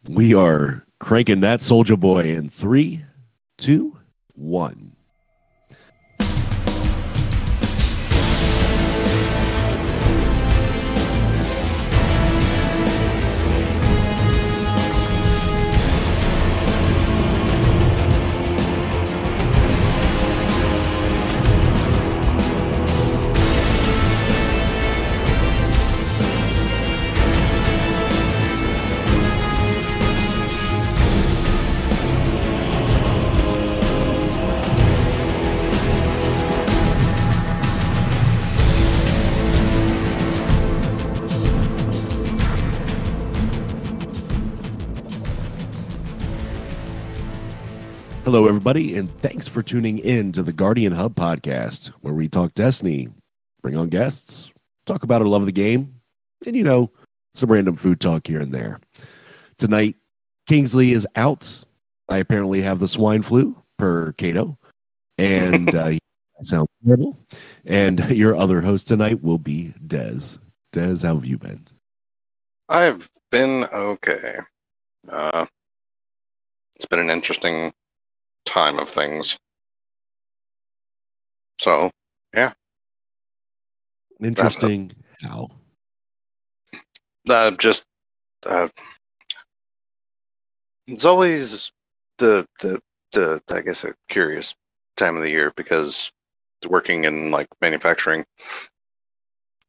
We are cranking that Soldier Boy in 3, 2, 1. Hello, everybody, and thanks for tuning in to the Guardian Hub podcast, where we talk Destiny, bring on guests, talk about our love of the game, and, some random food talk here and there. Tonight, Kingsley is out. I apparently have the swine flu, per Kato, and he sounds terrible. And your other host tonight will be Dez. Dez, how have you been? I've been okay. It's been an interesting time of things. So, yeah. Interesting how? It's always the I guess a curious time of the year because working in like manufacturing,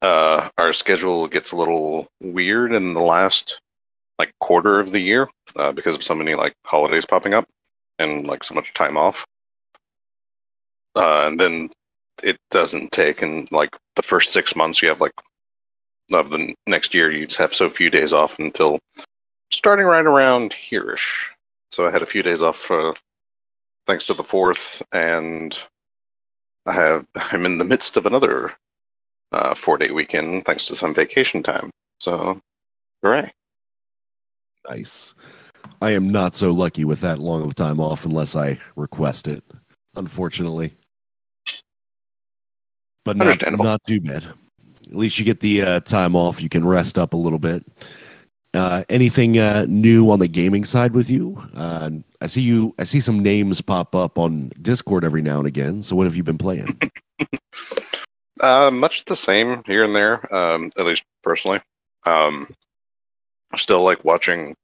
our schedule gets a little weird in the last like quarter of the year because of so many like holidays popping up and like so much time off. And then it doesn't take, and like the first 6 months you have like of the next year you just have so few days off until starting right around here-ish. So I had a few days off thanks to the 4th, and I'm in the midst of another 4-day weekend thanks to some vacation time. So, hooray. Nice. I am not so lucky with that long of time off unless I request it, unfortunately. But not too bad. At least you get the time off. You can rest up a little bit. Anything new on the gaming side with you? I see some names pop up on Discord every now and again. So what have you been playing? Much the same here and there, at least personally. Still like watching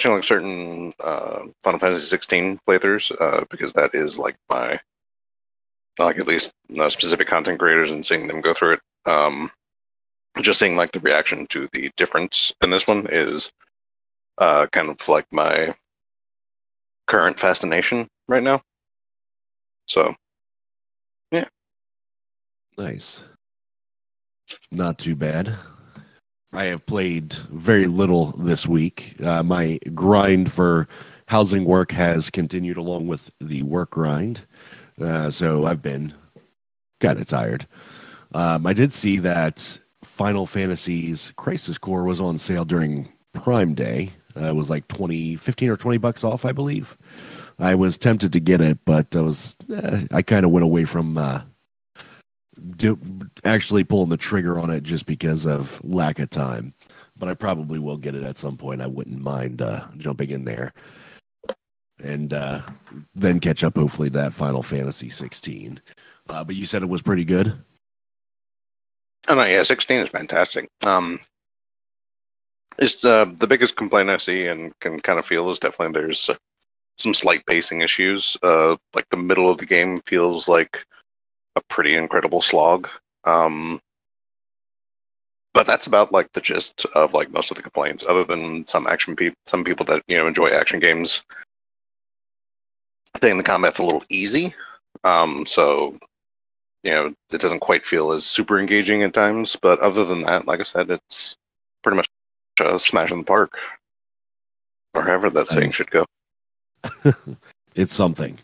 like certain Final Fantasy 16 playthroughs because that is like my at least specific content creators, and seeing them go through it. Just seeing like the reaction to the difference in this one is kind of like my current fascination right now. So, yeah. Nice. Not too bad. I have played very little this week. My grind for housing work has continued along with the work grind. So I've been kind of tired. I did see that Final Fantasy's Crisis Core was on sale during Prime Day. It was like $15 or $20 off, I believe. I was tempted to get it, but I kind of went away from actually pulling the trigger on it just because of lack of time. But I probably will get it at some point. I wouldn't mind jumping in there and then catch up hopefully to that Final Fantasy 16. But you said it was pretty good? Oh, no, yeah, 16 is fantastic. It's the biggest complaint I see and can kind of feel is definitely there's some slight pacing issues. Like the middle of the game feels like a pretty incredible slog. But that's about like the gist of like most of the complaints, other than some people that enjoy action games saying the combat's a little easy. So it doesn't quite feel as super engaging at times. But other than that, like I said, it's pretty much a smash in the park, or however that saying should go. It's something.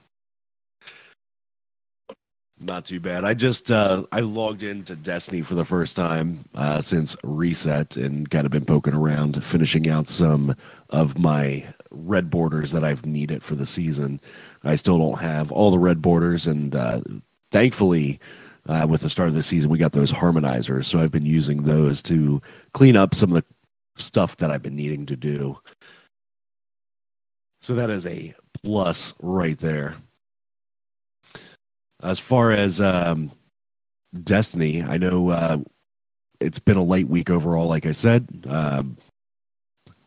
Not too bad. I just I logged into Destiny for the first time since reset, and kind of been poking around, finishing out some of my red borders that I've needed for the season. I still don't have all the red borders, and thankfully with the start of the season, we got those harmonizers. So I've been using those to clean up some of the stuff that I've been needing to do. So that is a plus right there. As far as Destiny, I know it's been a light week overall, like I said.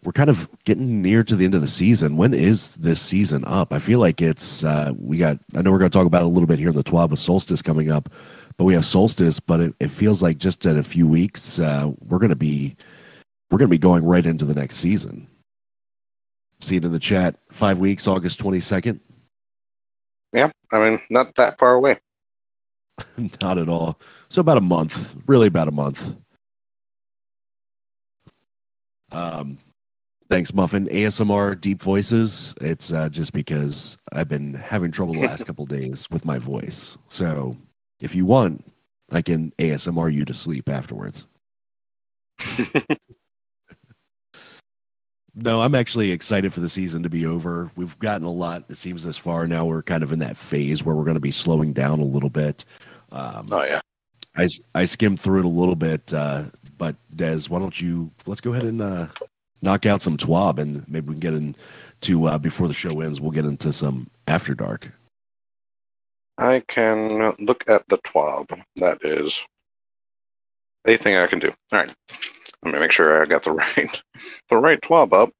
We're kind of getting near to the end of the season. When is this season up? I feel like it's I know we're going to talk about it a little bit here in the TWAB with Solstice coming up, but we have Solstice, but it feels like just in a few weeks we're going to be going right into the next season. See it in the chat. 5 weeks, August 22nd. Yeah, I mean, not that far away. Not at all. So about a month, really about a month. Thanks, Muffin. ASMR deep voices. It's just because I've been having trouble the last couple days with my voice. So if you want, I can ASMR you to sleep afterwards. No, I'm actually excited for the season to be over. We've gotten a lot, it seems, this far. Now we're kind of in that phase where we're going to be slowing down a little bit. Oh, yeah. I skimmed through it a little bit, but Des, why don't let's go ahead and knock out some TWAB, and maybe we can get into, before the show ends, we'll get into some After Dark. I can look at the TWAB. That is a thing I can do. All right. Let me make sure I got the right TWAB up.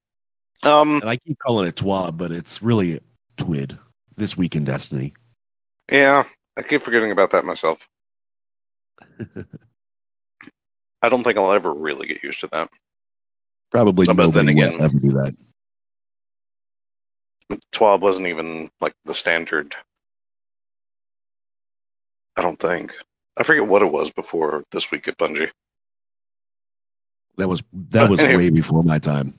And I keep calling it TWAB, but it's really TWID, This Week in Destiny. Yeah, I keep forgetting about that myself. I don't think I'll ever really get used to that. Probably nobody will ever do that. TWAB wasn't even like the standard. I don't think. I forget what it was before This Week at Bungie. That was anyway, way before my time.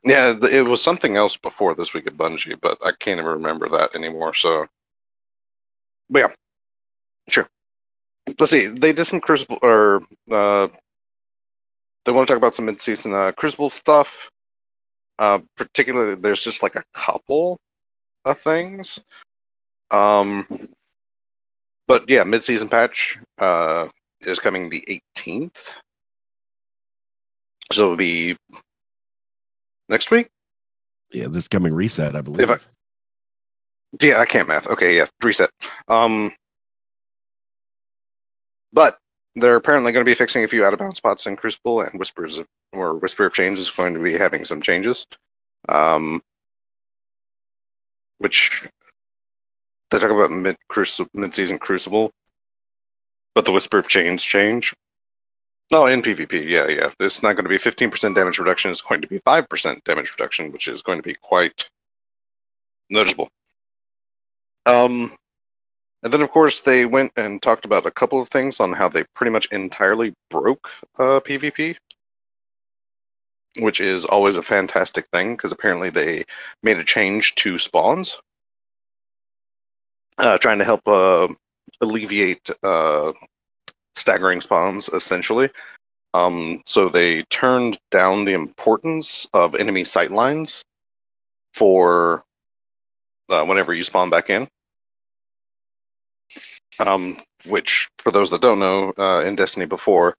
Yeah, it was something else before This Week at Bungie, but I can't even remember that anymore. So, but yeah, sure. Let's see. They did some Crucible, or they want to talk about some mid-season Crucible stuff. Particularly, there's just like a couple of things. But yeah, mid-season patch is coming the 18th. So it'll be next week? Yeah, this coming reset, I believe. Yeah, I can't math. Okay, yeah, reset. But they're apparently going to be fixing a few out-of-bounds spots in Crucible, and Whisper of Change is going to be having some changes. Which they talk about mid-season Crucible, but the Whisper of change. No, in PvP, yeah. It's not going to be 15% damage reduction. It's going to be 5% damage reduction, which is going to be quite noticeable. And then, of course, they went and talked about a couple of things on how they pretty much entirely broke PvP, which is always a fantastic thing, because apparently they made a change to spawns, trying to help alleviate staggering spawns, essentially. So they turned down the importance of enemy sightlines for whenever you spawn back in. Which, for those that don't know, in Destiny before,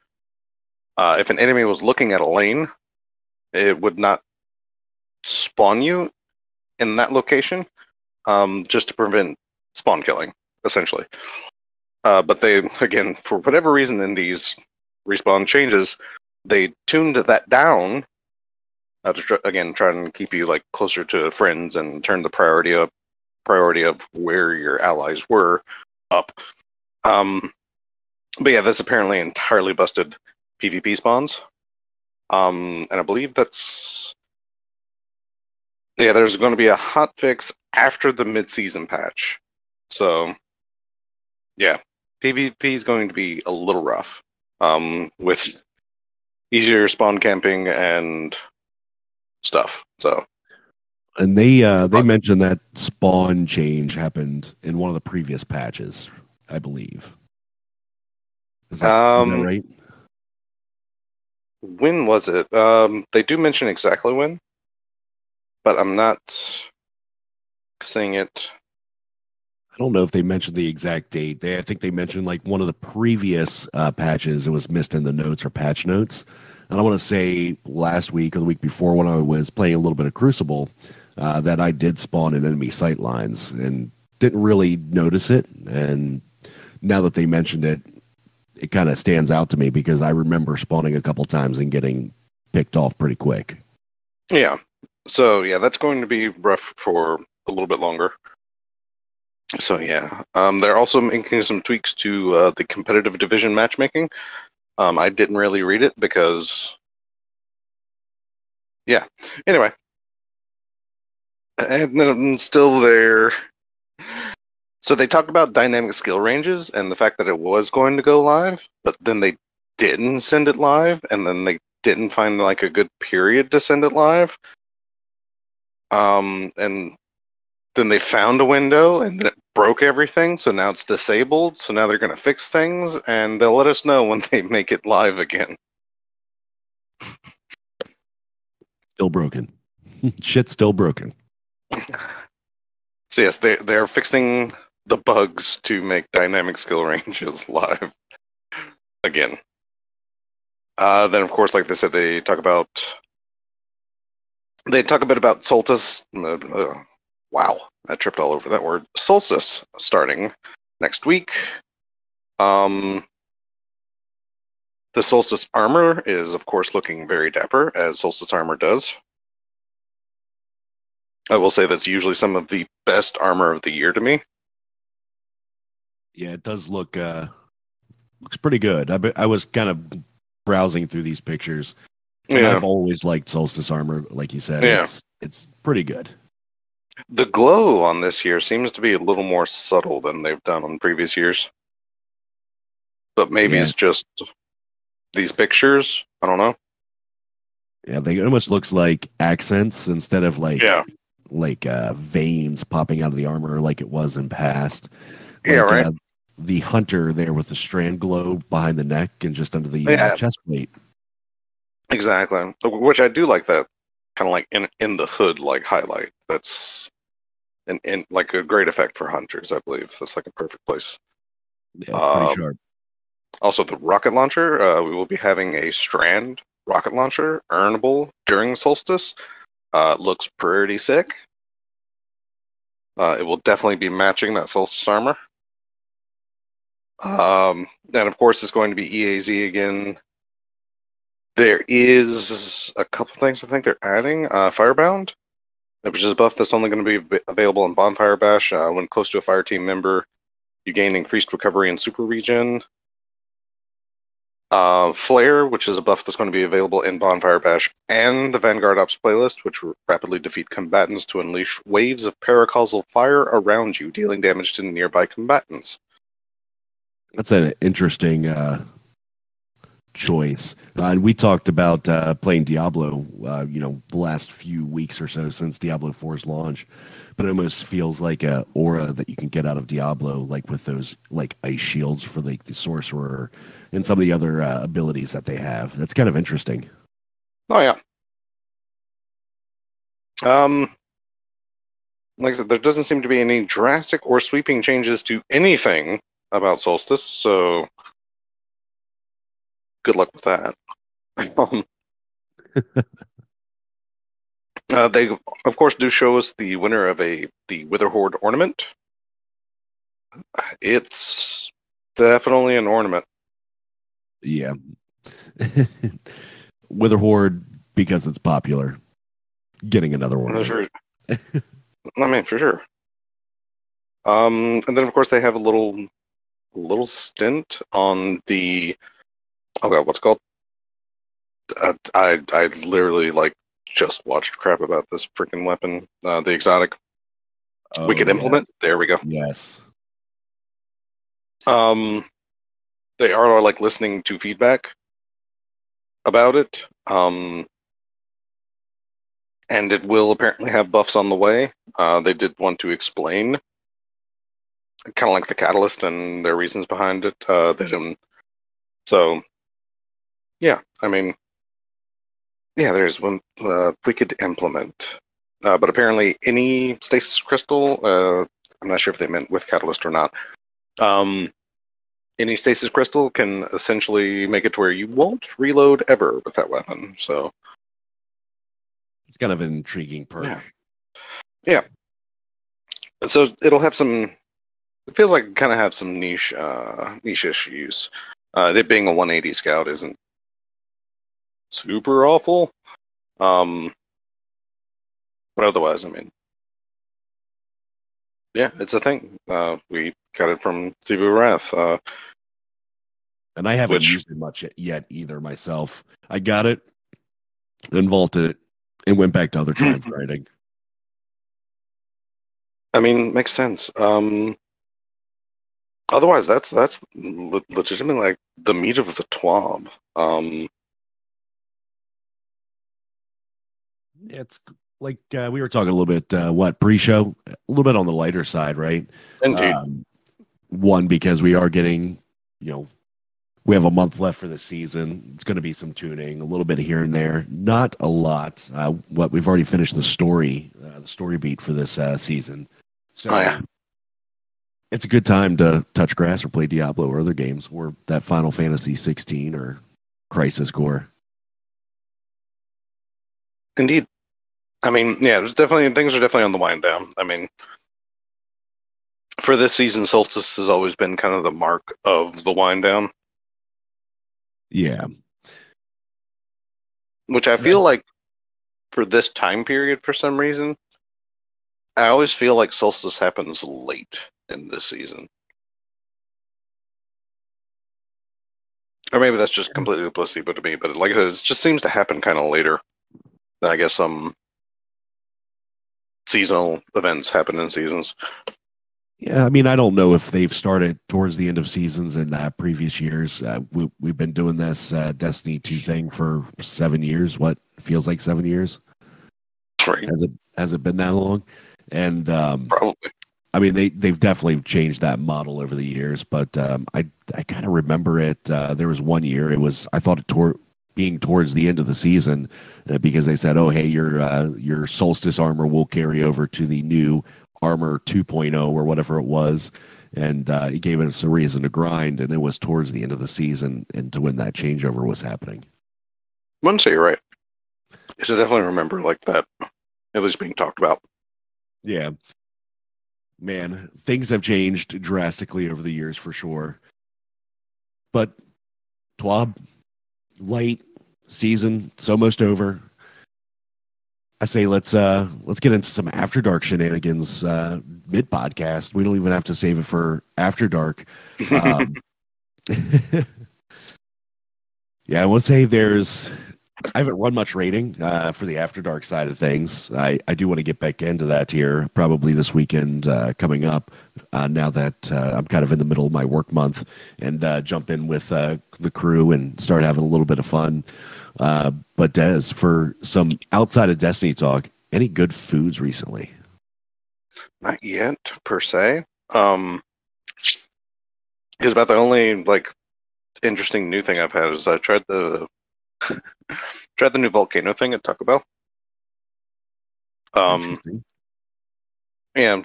if an enemy was looking at a lane, it would not spawn you in that location, just to prevent spawn killing, essentially. But they, again, for whatever reason in these respawn changes, they tuned that down to again try and keep you like closer to friends and turn the priority of where your allies were up. But yeah, this apparently entirely busted PvP spawns. And I believe there's going to be a hot fix after the mid-season patch. So yeah, PvP is going to be a little rough, with easier spawn camping and stuff. So, and they mentioned that spawn change happened in one of the previous patches, I believe. Is that right? When was it? They do mention exactly when, but I'm not seeing it. don't know if they mentioned the exact date. I think they mentioned like one of the previous patches. It was missed in the notes or patch notes. And I want to say last week or the week before when I was playing a little bit of Crucible, that I did spawn in enemy sight lines and didn't really notice it. And now that they mentioned it, it kind of stands out to me because I remember spawning a couple times and getting picked off pretty quick. Yeah. So yeah, that's going to be rough for a little bit longer. So yeah, they're also making some tweaks to the competitive division matchmaking. I didn't really read it because, yeah. Anyway, and then still there. So they talk about dynamic skill ranges and the fact that it was going to go live, but then they didn't send it live, and then they didn't find like a good period to send it live. And then they found a window and then it broke everything, so now it's disabled. So now they're going to fix things and they'll let us know when they make it live again. Still broken. Shit's still broken. So yes, they're fixing the bugs to make dynamic skill ranges live again. Then of course, like they said, they talk a bit about Solstice. Wow, I tripped all over that word. Solstice starting next week. The Solstice armor is, of course, looking very dapper, as Solstice armor does. I will say that's usually some of the best armor of the year to me. Yeah, it does look looks pretty good. I was kind of browsing through these pictures, and Yeah. I've always liked Solstice armor, like you said. Yeah. It's pretty good. The glow on this year seems to be a little more subtle than they've done on previous years. But maybe Yeah. it's just these pictures. I don't know. Yeah, it almost looks like accents instead of Yeah. veins popping out of the armor like it was in past. Yeah, right. The hunter there with the strand glow behind the neck and just under the Yeah. chest plate. Exactly. Which I do like that kind of like in the hood like highlight. That's in like a great effect for hunters, I believe. That's like a perfect place. Yeah, it's pretty sharp. Also, the rocket launcher. We will be having a strand rocket launcher earnable during solstice. Looks pretty sick. It will definitely be matching that solstice armor. And of course, it's going to be EAZ again. There is a couple things I think they're adding. Firebound, which is a buff that's only going to be available in Bonfire Bash. When close to a fire team member, you gain increased recovery and super regen. Flare, which is a buff that's going to be available in Bonfire Bash and the Vanguard Ops playlist, which will rapidly defeat combatants to unleash waves of paracausal fire around you, dealing damage to nearby combatants. That's an interesting choice. And we talked about playing Diablo, the last few weeks or so since Diablo 4's launch. But it almost feels like a aura that you can get out of Diablo, like with those like ice shields for the sorcerer and some of the other abilities that they have. That's kind of interesting. Oh yeah. Like I said, there doesn't seem to be any drastic or sweeping changes to anything about Solstice, so good luck with that. They, of course, do show us the winner of the Witherhoard ornament. It's definitely an ornament. Yeah. Witherhoard, because it's popular. Getting another one. Sure. I mean, for sure. And then, of course, they have a little stint on the... Oh, God, what's it called? I literally, like, just watched crap about this freaking weapon. The exotic Wicked Implement. There we go. Yes. They are like listening to feedback about it. And it will apparently have buffs on the way. They did want to explain kind of like the catalyst and their reasons behind it. They didn't. So, yeah, I mean, yeah, there's one Wicked Implement. But apparently any stasis crystal I'm not sure if they meant with catalyst or not. Any stasis crystal can essentially make it to where you won't reload ever with that weapon. So it's kind of an intriguing perk. Yeah. So it'll have some. It feels like it kind of have some niche issues. It being a 180 scout isn't super awful. But otherwise, I mean, yeah, it's a thing. We got it from Sivu Wrath. And I haven't used it much yet either myself. I got it, then vaulted it, and went back to other triumph grinding. I mean, makes sense. Otherwise, that's legitimately like the meat of the TWAB. It's like we were talking a little bit, pre-show, a little bit on the lighter side, right? Indeed. One, because we are getting, we have a month left for the season. It's going to be some tuning, a little bit here and there, not a lot. We've already finished the story beat for this season. So it's a good time to touch grass or play Diablo or other games, or that Final Fantasy 16 or Crisis Core. Indeed. I mean, yeah, things are definitely on the wind down. I mean, for this season, Solstice has always been kind of the mark of the wind down. Yeah. Which I feel like for this time period, for some reason, I always feel like Solstice happens late in this season. Or maybe that's just completely a placebo to me, but like I said, it just seems to happen kind of later than I guess some seasonal events happen in seasons. Yeah, I mean, I don't know if they've started towards the end of seasons in previous years. We've been doing this Destiny 2 thing for 7 years. What feels like 7 years? Right. Has it been that long? And probably. I mean, they've definitely changed that model over the years. But I kind of remember it. There was 1 year. I thought it being towards the end of the season because they said, "Oh, hey, your Solstice armor will carry over to the new Armor 2.0 or whatever it was," and it gave us a reason to grind, and it was towards the end of the season and to when that changeover was happening. I wouldn't say you're right. I should definitely remember like that, at least being talked about. Yeah. Man, things have changed drastically over the years for sure. But TWAB, light season, it's almost over. I say let's get into some After Dark shenanigans mid podcast. We don't even have to save it for After Dark. Yeah, I would say I haven't run much rating for the After Dark side of things. I do want to get back into that here probably this weekend coming up now that I'm kind of in the middle of my work month and jump in with the crew and start having a little bit of fun. But Des, for some outside of Destiny talk, any good foods recently? Not yet, per se. Because about the only like interesting new thing I've had is I tried the new volcano thing at Taco Bell. Yeah,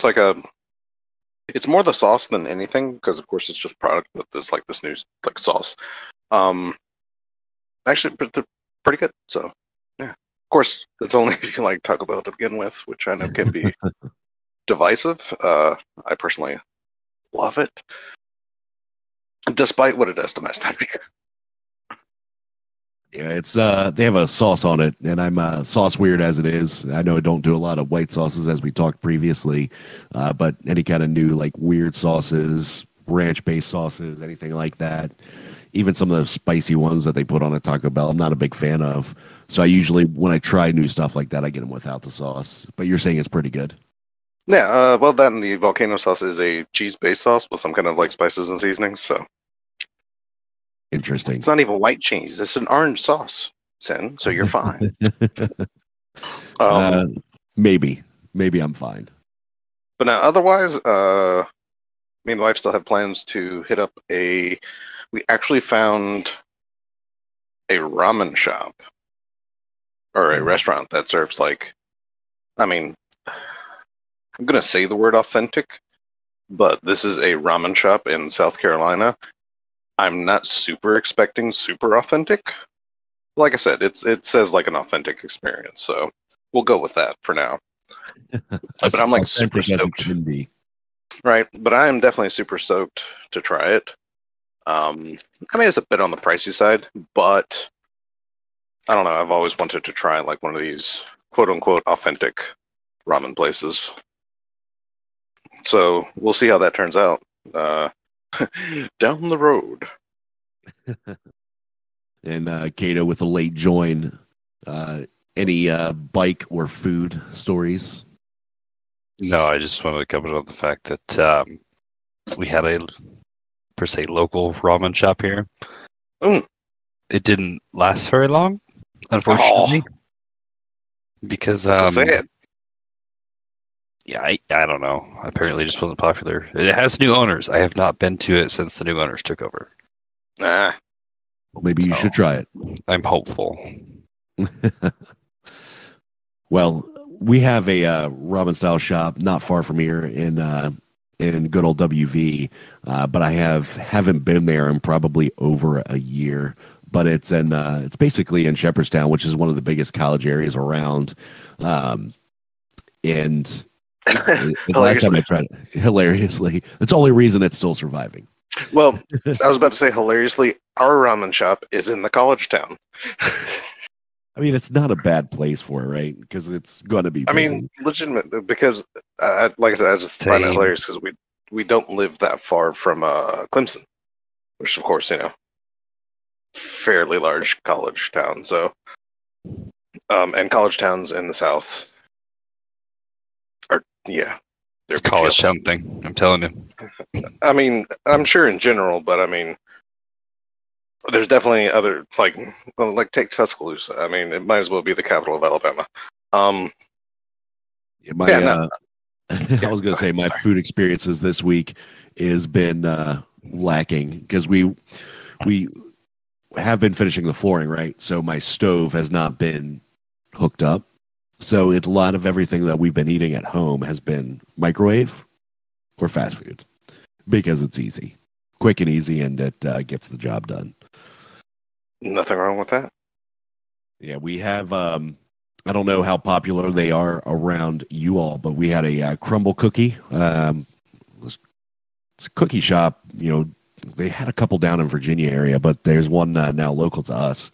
it's more the sauce than anything because of course it's just product, but there's like this new like sauce. Actually, pretty good. So yeah, of course it's only if you like Taco Bell to begin with, which I know can be divisive. I personally love it, despite what it does to my stomach. Yeah, it's they have a sauce on it, and I'm sauce weird as it is. I know I don't do a lot of white sauces as we talked previously, but any kind of new like weird sauces, ranch-based sauces, anything like that, even some of the spicy ones that they put on a Taco Bell, I'm not a big fan of. So I usually, when I try new stuff like that, I get them without the sauce. But you're saying it's pretty good. Yeah, well, that and the volcano sauce is a cheese-based sauce with some kind of like spices and seasonings. So interesting. It's not even white cheese; it's an orange sauce, Sen. So you're fine. Maybe I'm fine. But now, otherwise, me and the wife still have plans to hit up we actually found a ramen shop or a restaurant that serves like, I mean, I'm going to say the word authentic, but this is a ramen shop in South Carolina. I'm not super expecting super authentic. Like I said, it says like an authentic experience, so we'll go with that for now. But As I'm like super authentic as it stoked, can be. right? But I am definitely super stoked to try it. I mean, it's a bit on the pricey side, but I don't know. I've always wanted to try like one of these quote unquote authentic ramen places. So we'll see how that turns out down the road. And Kato with a late join. Uh, any bike or food stories? No, I just wanted to comment on the fact that we had a per se local ramen shop here. Mm. It didn't last very long, unfortunately, because So sad. yeah, I don't know. Apparently, it just wasn't popular. It has new owners. I have not been to it since the new owners took over. Nah. Well, maybe you should try it. I'm hopeful. Well, we have a ramen style shop not far from here in good old WV, but I haven't been there in probably over a year. But it's basically in Shepherdstown, which is one of the biggest college areas around. And last time I tried it, hilariously, that's the only reason it's still surviving. Well, I was about to say hilariously, our ramen shop is in the college town. I mean, it's not a bad place for it, right? Because it's going to be busy. I mean, legitimate, because like I said, I just find it hilarious because we don't live that far from Clemson, which of course, fairly large college town. So, and college towns in the South are, yeah. It's college town thing, I'm telling you. I mean, I'm sure in general, but I mean, there's definitely other, like take Tuscaloosa. I mean, it might as well be the capital of Alabama. I was going to say my food experiences this week has been lacking because we have been finishing the flooring, right? So my stove has not been hooked up. So a lot of everything that we've been eating at home has been microwave or fast food because it's easy, quick and easy, and it gets the job done. Nothing wrong with that. Yeah, we have. I don't know how popular they are around you all, but we had a crumble cookie. It's a cookie shop. They had a couple down in Virginia area, but there's one now local to us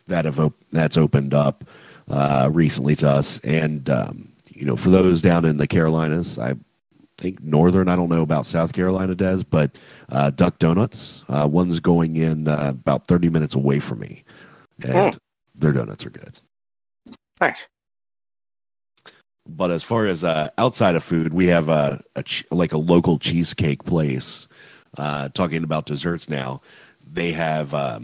that's opened up recently to us. And for those down in the Carolinas, I think northern. I don't know about South Carolina, Des, but Duck Donuts. One's going in about 30 minutes away from me, and their donuts are good. Nice. But as far as outside of food, we have a local cheesecake place. Talking about desserts now, they have I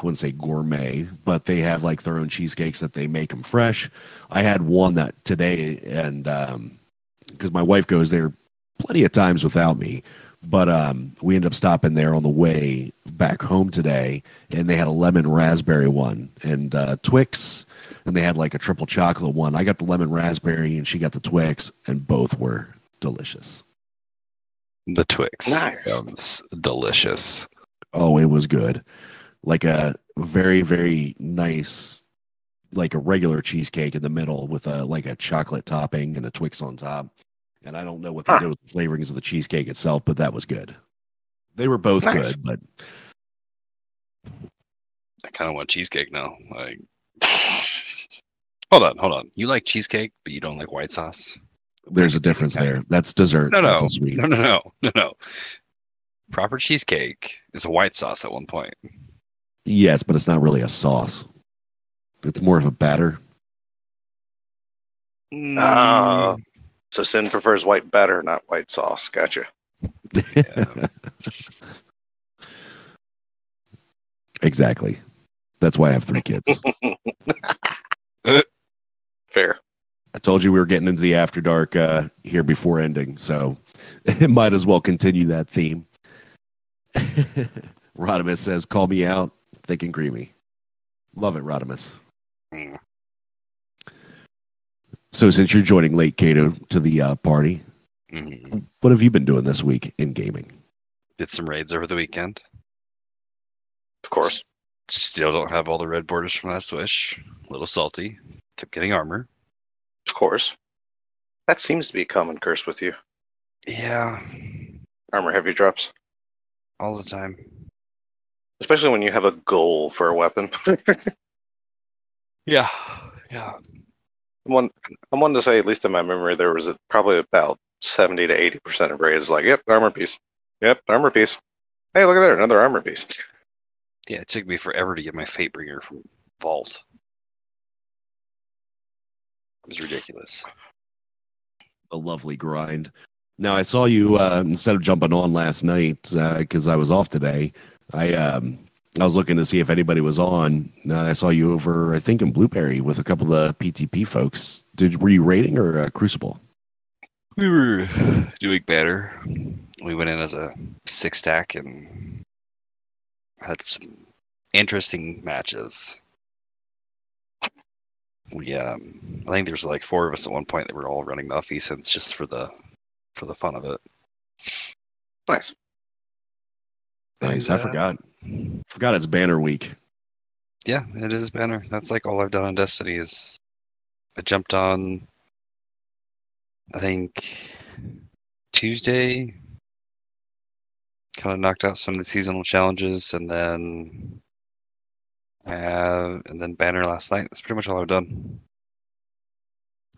wouldn't say gourmet, but they have like their own cheesecakes that they make them fresh. I had one that today, and because my wife goes there plenty of times without me, but we ended up stopping there on the way back home today, and they had a lemon raspberry one and Twix, and they had like a triple chocolate one. I got the lemon raspberry, and she got the Twix, and both were delicious. The Twix sounds delicious. Oh, it was good. Like a very, very nice, like a regular cheesecake in the middle with a chocolate topping and a Twix on top. And I don't know what they do with the flavorings of the cheesecake itself, but that was good. They were both good, but I kind of want cheesecake now. Like, hold on. You like cheesecake, but you don't like white sauce? There's a difference there. That's dessert. No. That's a sweet. No. Proper cheesecake is a white sauce at one point. Yes, but it's not really a sauce. It's more of a batter. So Sin prefers white batter, not white sauce. Gotcha. Yeah. Exactly. That's why I have 3 kids. Fair. I told you we were getting into the after dark here before ending, so it might as well continue that theme. Rodimus says, "Call me out, thick and creamy." Love it, Rodimus. Mm. So since you're joining late, Kato, to the party, Mm-hmm. What have you been doing this week in gaming? Did some raids over the weekend. Of course. Still don't have all the red borders from Last Wish. A little salty. Kept getting armor. Of course. That seems to be a common curse with you. Yeah, Armor heavy drops. all the time. Especially when you have a goal for a weapon. Yeah. I'm one to say, at least in my memory, there was probably about 70 to 80% of raids like, yep, armor piece. Yep, armor piece. Hey, look at there, another armor piece. Yeah, it took me forever to get my Fatebringer from Vault. It was ridiculous. A lovely grind. Now I saw you instead of jumping on last night because I was off today. I was looking to see if anybody was on. I saw you over, I think, in Blueberry with a couple of PTP folks. Were you raiding or Crucible? We were doing better. We went in as a 6-stack and had some interesting matches. I think there's like 4 of us at one point that were all running malfeasance just for the fun of it. Nice. Nice. And, I forgot it's Banner Week. Yeah, it is Banner. That's like all I've done on Destiny is I jumped on, I think, Tuesday, kind of knocked out some of the seasonal challenges, and then Banner last night. That's pretty much all I've done.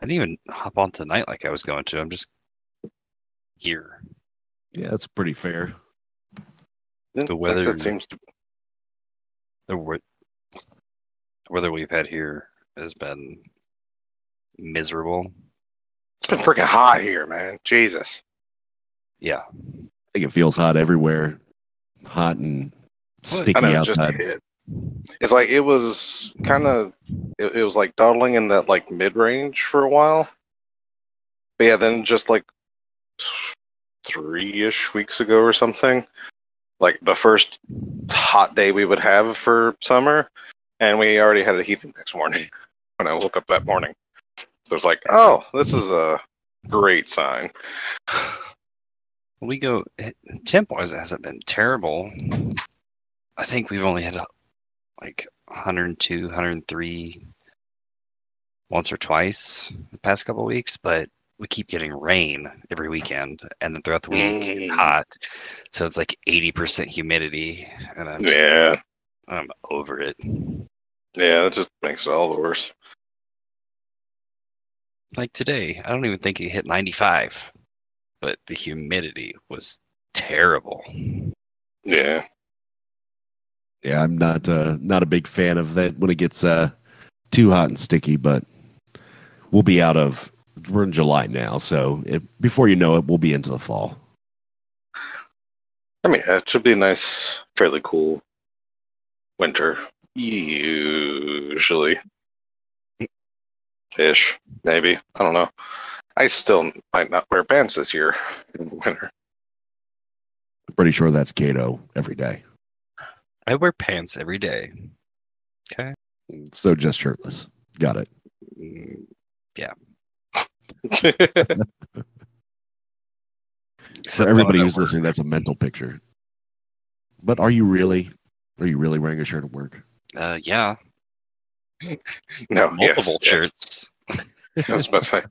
I didn't even hop on tonight like I was going to. I'm just here. Yeah, that's pretty fair. The weather that seems to. The weather we've had here has been miserable. It's been freaking hot here, man. Jesus. Yeah. I think it feels hot everywhere. Hot and sticky I know, outside. It's like it was kind of it was like dawdling in that like mid range for a while. But yeah, then just like 3-ish weeks ago or something, like the first hot day we would have for summer, and we already had a heat index warning when I woke up that morning. So it's like, oh, this is a great sign. Temp-wise, it hasn't been terrible. I think we've only had like 102, 103 once or twice the past couple of weeks, but we keep getting rain every weekend, and then throughout the week it's hot, so it's like 80% humidity, and I'm over it. Yeah, that just makes it all the worse. Like today, I don't even think it hit 95, but the humidity was terrible. Yeah. Yeah, I'm not a big fan of that when it gets too hot and sticky, but we're in July now, so before you know it, we'll be into the fall. I mean, it should be a nice, fairly cool winter, usually. Ish, maybe. I don't know. I still might not wear pants this year in the winter. I'm pretty sure that's Kato every day. I wear pants every day. Okay. So just shirtless. Got it. Yeah. For everybody who's listening, that's a mental picture. But are you really wearing a shirt at work? Yeah. No, multiple yes. shirts. I was about to say,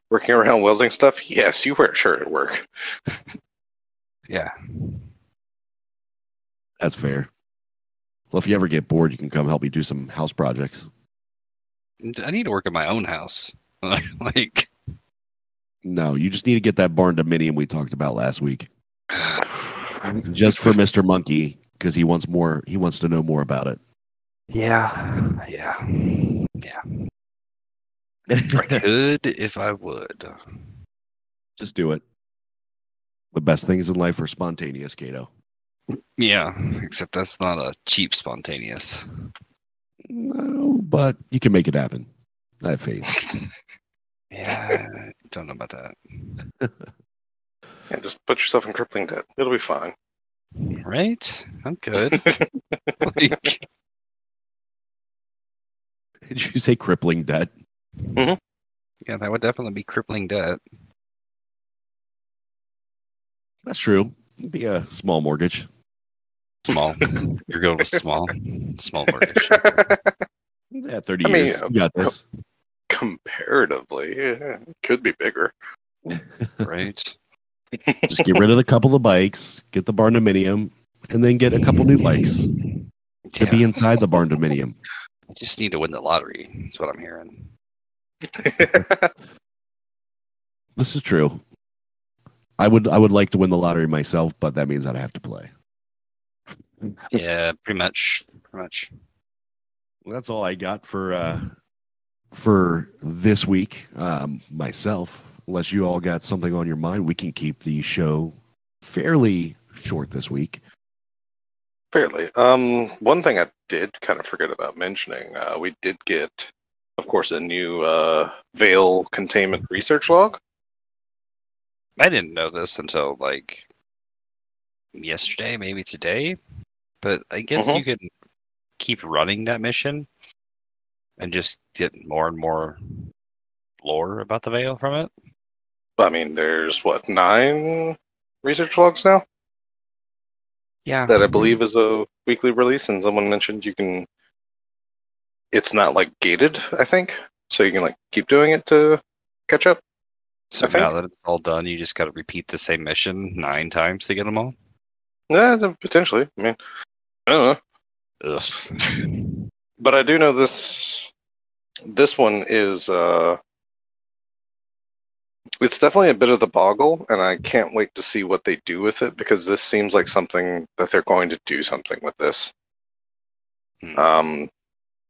working around welding stuff. Yes, you wear a shirt at work. Yeah. That's fair. Well, if you ever get bored, you can come help me do some house projects. I need to work at my own house. Like, no, you just need to get that barn dominium we talked about last week. Just for Mr. Monkey, because he wants more. He wants to know more about it. Yeah. If I could, if I would. Just do it. The best things in life are spontaneous, Kato. Yeah, except that's not a cheap spontaneous. No, but you can make it happen. I have faith. Yeah, don't know about that. Yeah, just put yourself in crippling debt. It'll be fine. Right? I'm good. Like, did you say crippling debt? Mm-hmm. Yeah, that would definitely be crippling debt. That's true. It'd be a small mortgage. Small. You're going with small. Small mortgage. Yeah, 30 I mean, years. You got this. comparatively, yeah, it could be bigger. Right. Just get rid of the couple of bikes, get the barndominium, and then get a couple new bikes to be inside the barndominium. I just need to win the lottery. That's what I'm hearing. This is true. I would like to win the lottery myself, but that means I'd have to play. Yeah, pretty much. Pretty much. Well, that's all I got for this week. Myself, unless you all got something on your mind, we can keep the show fairly short this week. Fairly. One thing I did kind of forget about mentioning, we did get, of course, a new Veil containment research log. I didn't know this until like yesterday, maybe today. But I guess you could keep running that mission and just get more and more lore about the Veil from it. I mean, there's what, 9 research logs now? Yeah. That I believe is a weekly release, and someone mentioned you can. It's not like gated, I think, so you can like keep doing it to catch up. So I think. now that it's all done, you just got to repeat the same mission 9 times to get them all? Yeah, potentially. I mean, I don't know. Ugh. But I do know this one is it's definitely a bit of the boggle, and I can't wait to see what they do with it, because this seems like something that they're going to do something with this.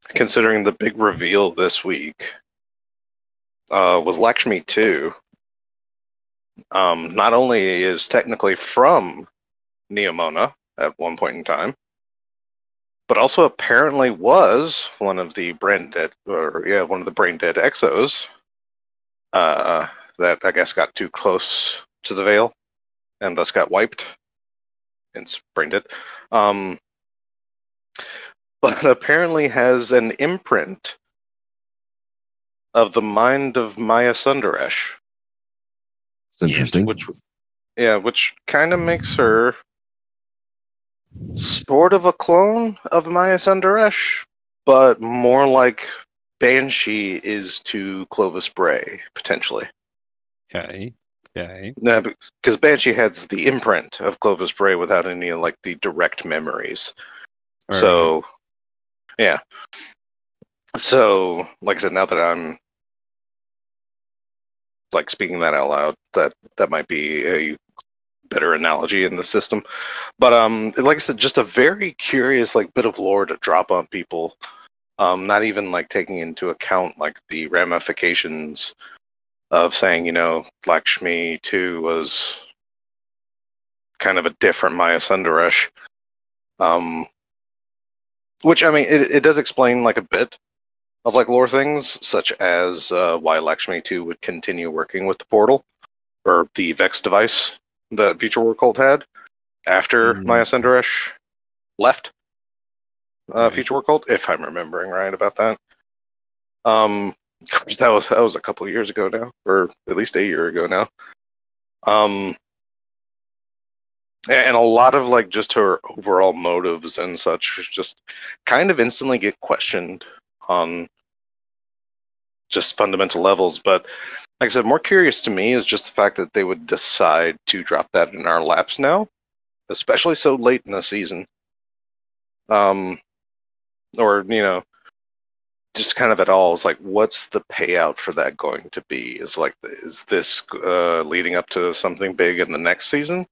Considering the big reveal this week was Lakshmi 2. Not only is technically from Neomona at one point in time, but also apparently was one of the brain dead exos that I guess got too close to the Veil and thus got wiped. It's brain dead. But apparently has an imprint of the mind of Maya Sundaresh. It's interesting. Which kind of makes her sort of a clone of Maya Sundaresh, but more like Banshee is to Clovis Bray, potentially. Okay. No, because Banshee has the imprint of Clovis Bray without any like the direct memories. Right. So, yeah. So, like I said, now that I'm like speaking that out loud, that might be a better analogy in the system. But like I said, just a very curious like bit of lore to drop on people. Not even like taking into account like the ramifications of saying, Lakshmi 2 was kind of a different Maya Sundaresh. Which, I mean, it does explain like a bit of like lore things, such as why Lakshmi 2 would continue working with the portal, or the Vex device that Future War Cult had after Maya Sundaresh left Future War Cult, if I'm remembering right about that. Of course, that was a couple of years ago now, or at least a year ago now. And a lot of like just her overall motives and such just kind of instantly get questioned on just fundamental levels. But like I said, more curious to me is just the fact that they would decide to drop that in our laps now, especially so late in the season. Or, just kind of at all is like, what's the payout for that going to be? Is this leading up to something big in the next season?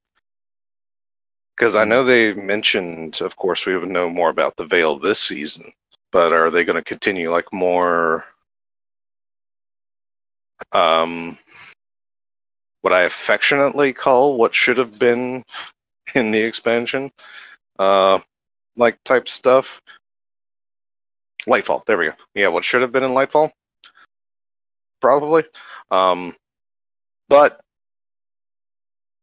Because I know they mentioned, of course, we would know more about the Veil this season, but are they going to continue like more what I affectionately call what should have been in the expansion, like type stuff? Lightfall, there we go. Yeah, what should have been in Lightfall? Probably. But I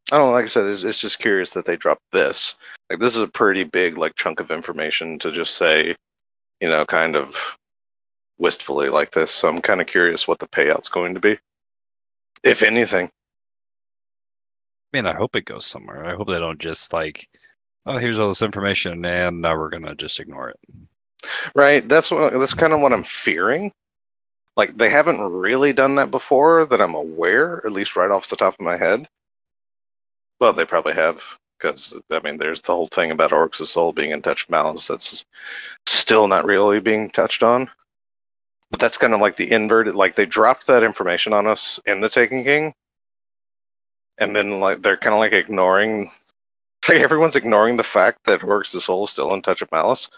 don't know, like I said, it's just curious that they dropped this. Like, this is a pretty big like chunk of information to just say, kind of wistfully like this. So I'm kind of curious what the payout's going to be, if anything. I mean, I hope it goes somewhere. I hope they don't just like, oh, here's all this information, and now we're gonna just ignore it. Right. That's kind of what I'm fearing. Like they haven't really done that before that I'm aware, at least right off the top of my head. Well, they probably have, because I mean, there's the whole thing about Oryx's soul being in touch with malice that's still not really being touched on. But that's kind of like the inverted. Like they dropped that information on us in the Taken King, and then like they're kind of like ignoring. It's like everyone's ignoring the fact that Oryx's soul is still in touch with malice,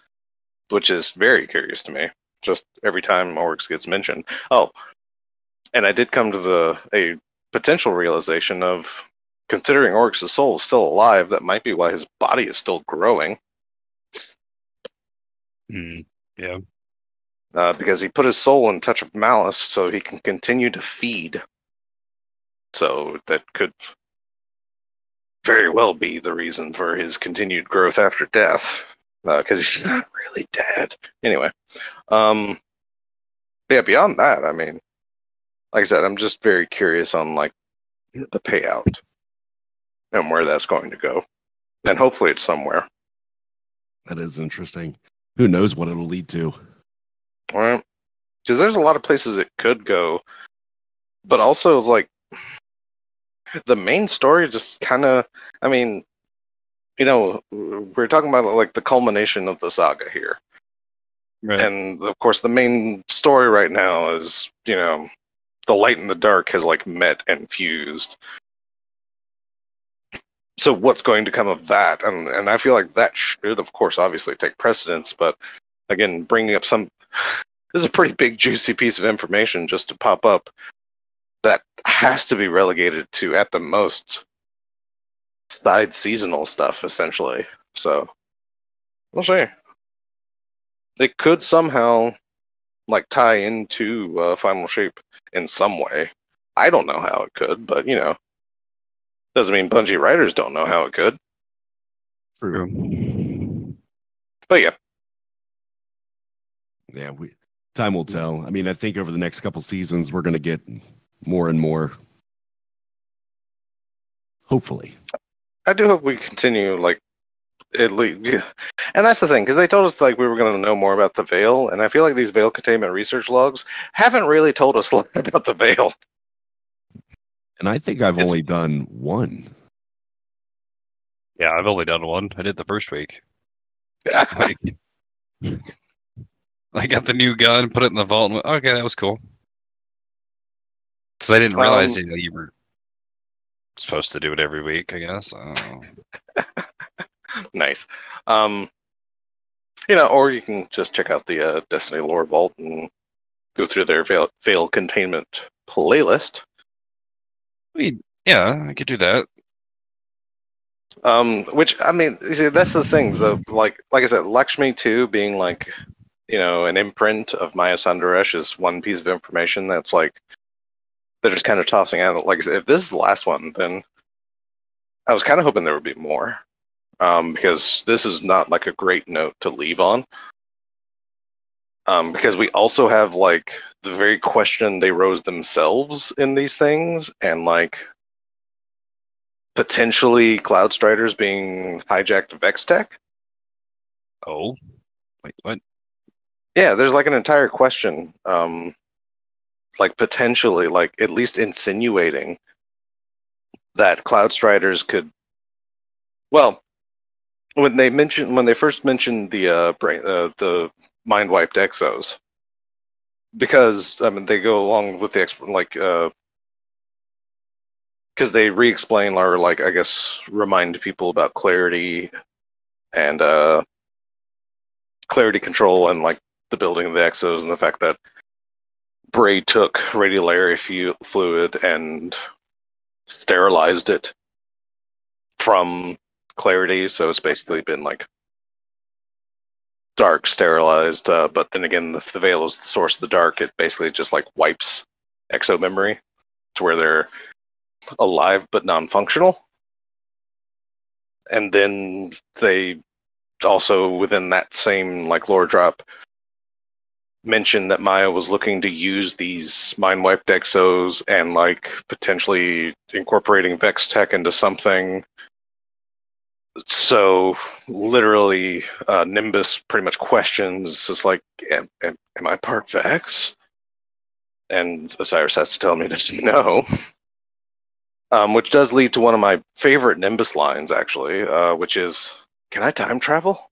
which is very curious to me. Just every time Oryx gets mentioned. Oh, and I did come to a potential realization of considering Oryx's soul is still alive, that might be why his body is still growing. Yeah. Because he put his soul in touch with malice so he can continue to feed. So that could very well be the reason for his continued growth after death. Because he's not really dead. Anyway. Yeah, beyond that, I mean, like I said, I'm just very curious on like the payout and where that's going to go. And hopefully it's somewhere. That is interesting. Who knows what it'll lead to? Right? Because there's a lot of places it could go, but also like the main story just kind of, I mean, you know, we're talking about like the culmination of the saga here. Right. And of course, the main story right now is, you know, the light and the dark has like met and fused. So what's going to come of that? And I feel like that should, of course, obviously take precedence. But again, bringing up this is a pretty big, juicy piece of information just to pop up that has to be relegated to, at the most, side seasonal stuff, essentially. So we'll see. It could somehow like tie into Final Shape in some way. I don't know how it could, but you know, doesn't mean Bungie writers don't know how it could. True. But yeah, Yeah, time will tell. I mean, I think over the next couple seasons, we're going to get more and more. Hopefully, I do hope we continue like at least. Yeah. And that's the thing, because they told us like we were going to know more about the Veil, and I feel like these Veil containment research logs haven't really told us a lot about the Veil. and I think I've only done one. Yeah, I've only done one. I did the first week. I got the new gun, put it in the vault, and went, okay, that was cool. Because I didn't realize you were supposed to do it every week, I guess. Nice. You know, or you can just check out the Destiny Lore Vault and go through their Veil containment playlist. I mean, yeah, I could do that. Which I mean, see, that's the thing. Like I said, Lakshmi 2 being like, you know, an imprint of Maya Sundaresh is one piece of information that's like they're just kind of tossing out. Like I said, if this is the last one, then I was kind of hoping there would be more, because this is not like a great note to leave on. Because we also have like the very question they rose themselves in these things, and like potentially Cloud Striders being hijacked Vex Tech. Oh, wait, what? Yeah, there's like an entire question, like potentially, like at least insinuating that Cloud Striders could. Well, when they first mentioned the mind wiped exos, because I mean they go along with the because they re-explain or like I guess remind people about clarity and clarity control and like the building of the exos and the fact that Bray took radiolary fluid and sterilized it from clarity, so it's basically been like dark sterilized. But then again, if the Veil is the source of the dark, it basically just like wipes exo memory to where they're alive but non-functional. And then they also within that same like lore drop mentioned that Maya was looking to use these mind-wiped exos and like potentially incorporating Vex tech into something. So literally, Nimbus pretty much questions, just like, am I part Vex? And Osiris has to tell me to say no. Which does lead to one of my favorite Nimbus lines, actually, which is, "Can I time travel?"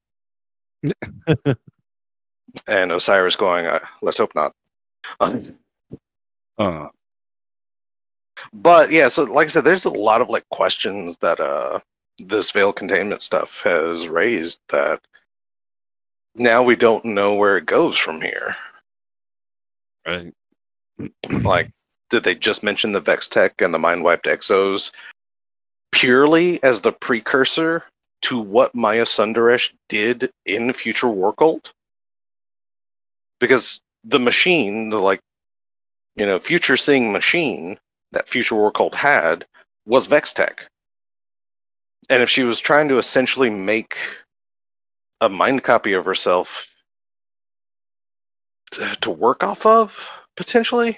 And Osiris going, "Let's hope not." But yeah, so like I said, there's a lot of like questions that this veil containment stuff has raised that now we don't know where it goes from here. Right. Like, did they just mention the Vex tech and the mind wiped exos purely as the precursor to what Maya Sundaresh did in Future War Cult? Because the machine, the like, future seeing machine that Future War Cult had was Vex tech. And if she was trying to essentially make a mind copy of herself to work off of, potentially,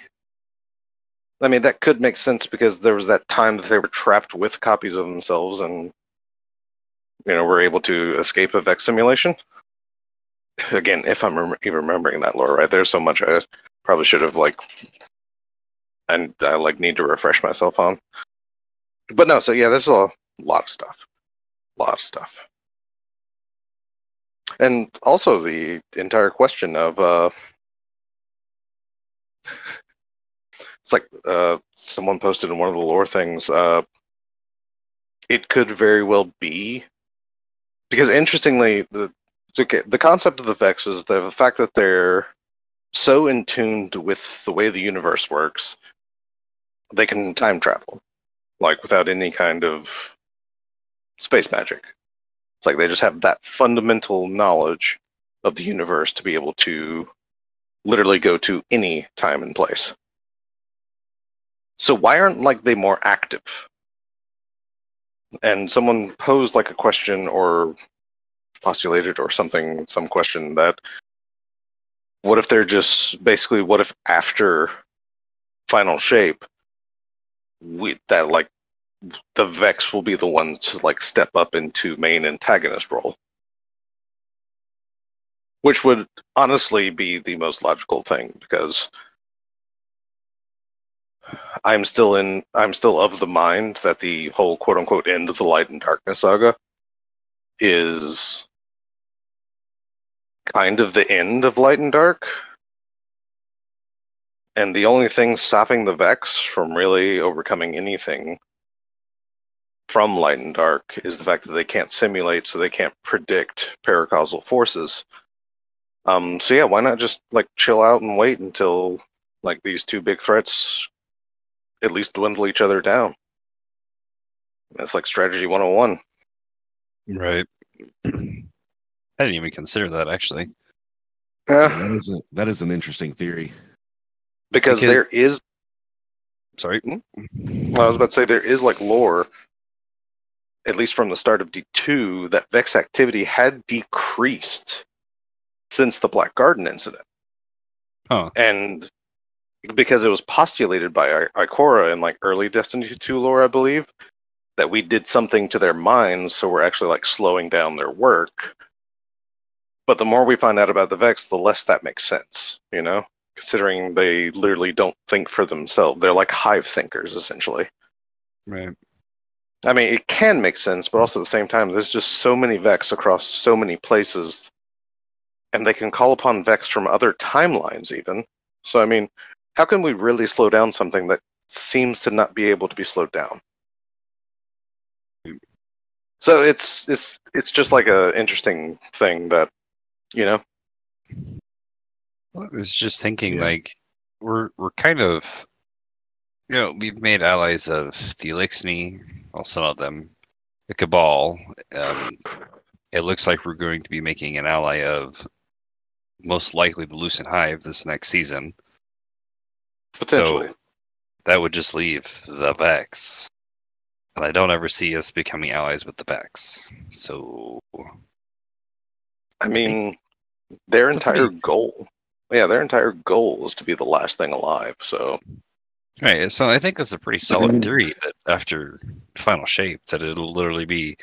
I mean, that could make sense because there was that time that they were trapped with copies of themselves and, were able to escape a Vex simulation. Again, if I'm even remembering that lore right, there's so much I probably should have, and I, need to refresh myself on. But no, so yeah, there's a lot of stuff. And also the entire question of, it's like someone posted in one of the lore things, it could very well be, because interestingly, the concept of the Vex is the fact that they're so in tune with the way the universe works, they can time travel, without any kind of space magic. It's like they just have that fundamental knowledge of the universe to be able to literally go to any time and place. So why aren't they more active? And someone posed a question or postulated or something, some question that, what if they're just basically, what if after Final Shape, the Vex will be the ones to step up into main antagonist role? Which would honestly be the most logical thing, because I'm still of the mind that the whole quote unquote end of the Light and Darkness saga is kind of the end of Light and Dark. And the only thing stopping the Vex from really overcoming anything from Light and Dark is the fact that they can't simulate, so they can't predict paracausal forces. So yeah, why not just chill out and wait until these two big threats at least dwindle each other down? That's strategy 101. Right. I didn't even consider that, actually. Yeah, that is an interesting theory. Because there is... Sorry? Well, I was about to say, there is lore, at least from the start of D2, that Vex activity had decreased since the Black Garden incident. Huh. And because it was postulated by Ikora in early Destiny 2 lore, I believe, that we did something to their minds, so we're actually slowing down their work. But the more we find out about the Vex, the less that makes sense, considering they literally don't think for themselves. They're hive thinkers, essentially. Right. I mean, it can make sense, but also at the same time, there's just so many Vex across so many places, and they can call upon Vex from other timelines even. So, I mean, how can we really slow down something that seems to not be able to be slowed down? So it's just an interesting thing that, I was just thinking, we're kind of, we've made allies of the Elixni, well, some of them, the Cabal. It looks like we're going to be making an ally of most likely the Lucent Hive this next season. Potentially. So that would just leave the Vex. And I don't ever see us becoming allies with the Vex. So I mean, their entire goal Yeah, their entire goal is to be the last thing alive. So Right. So I think that's a pretty solid theory that after final shape, that it'll literally be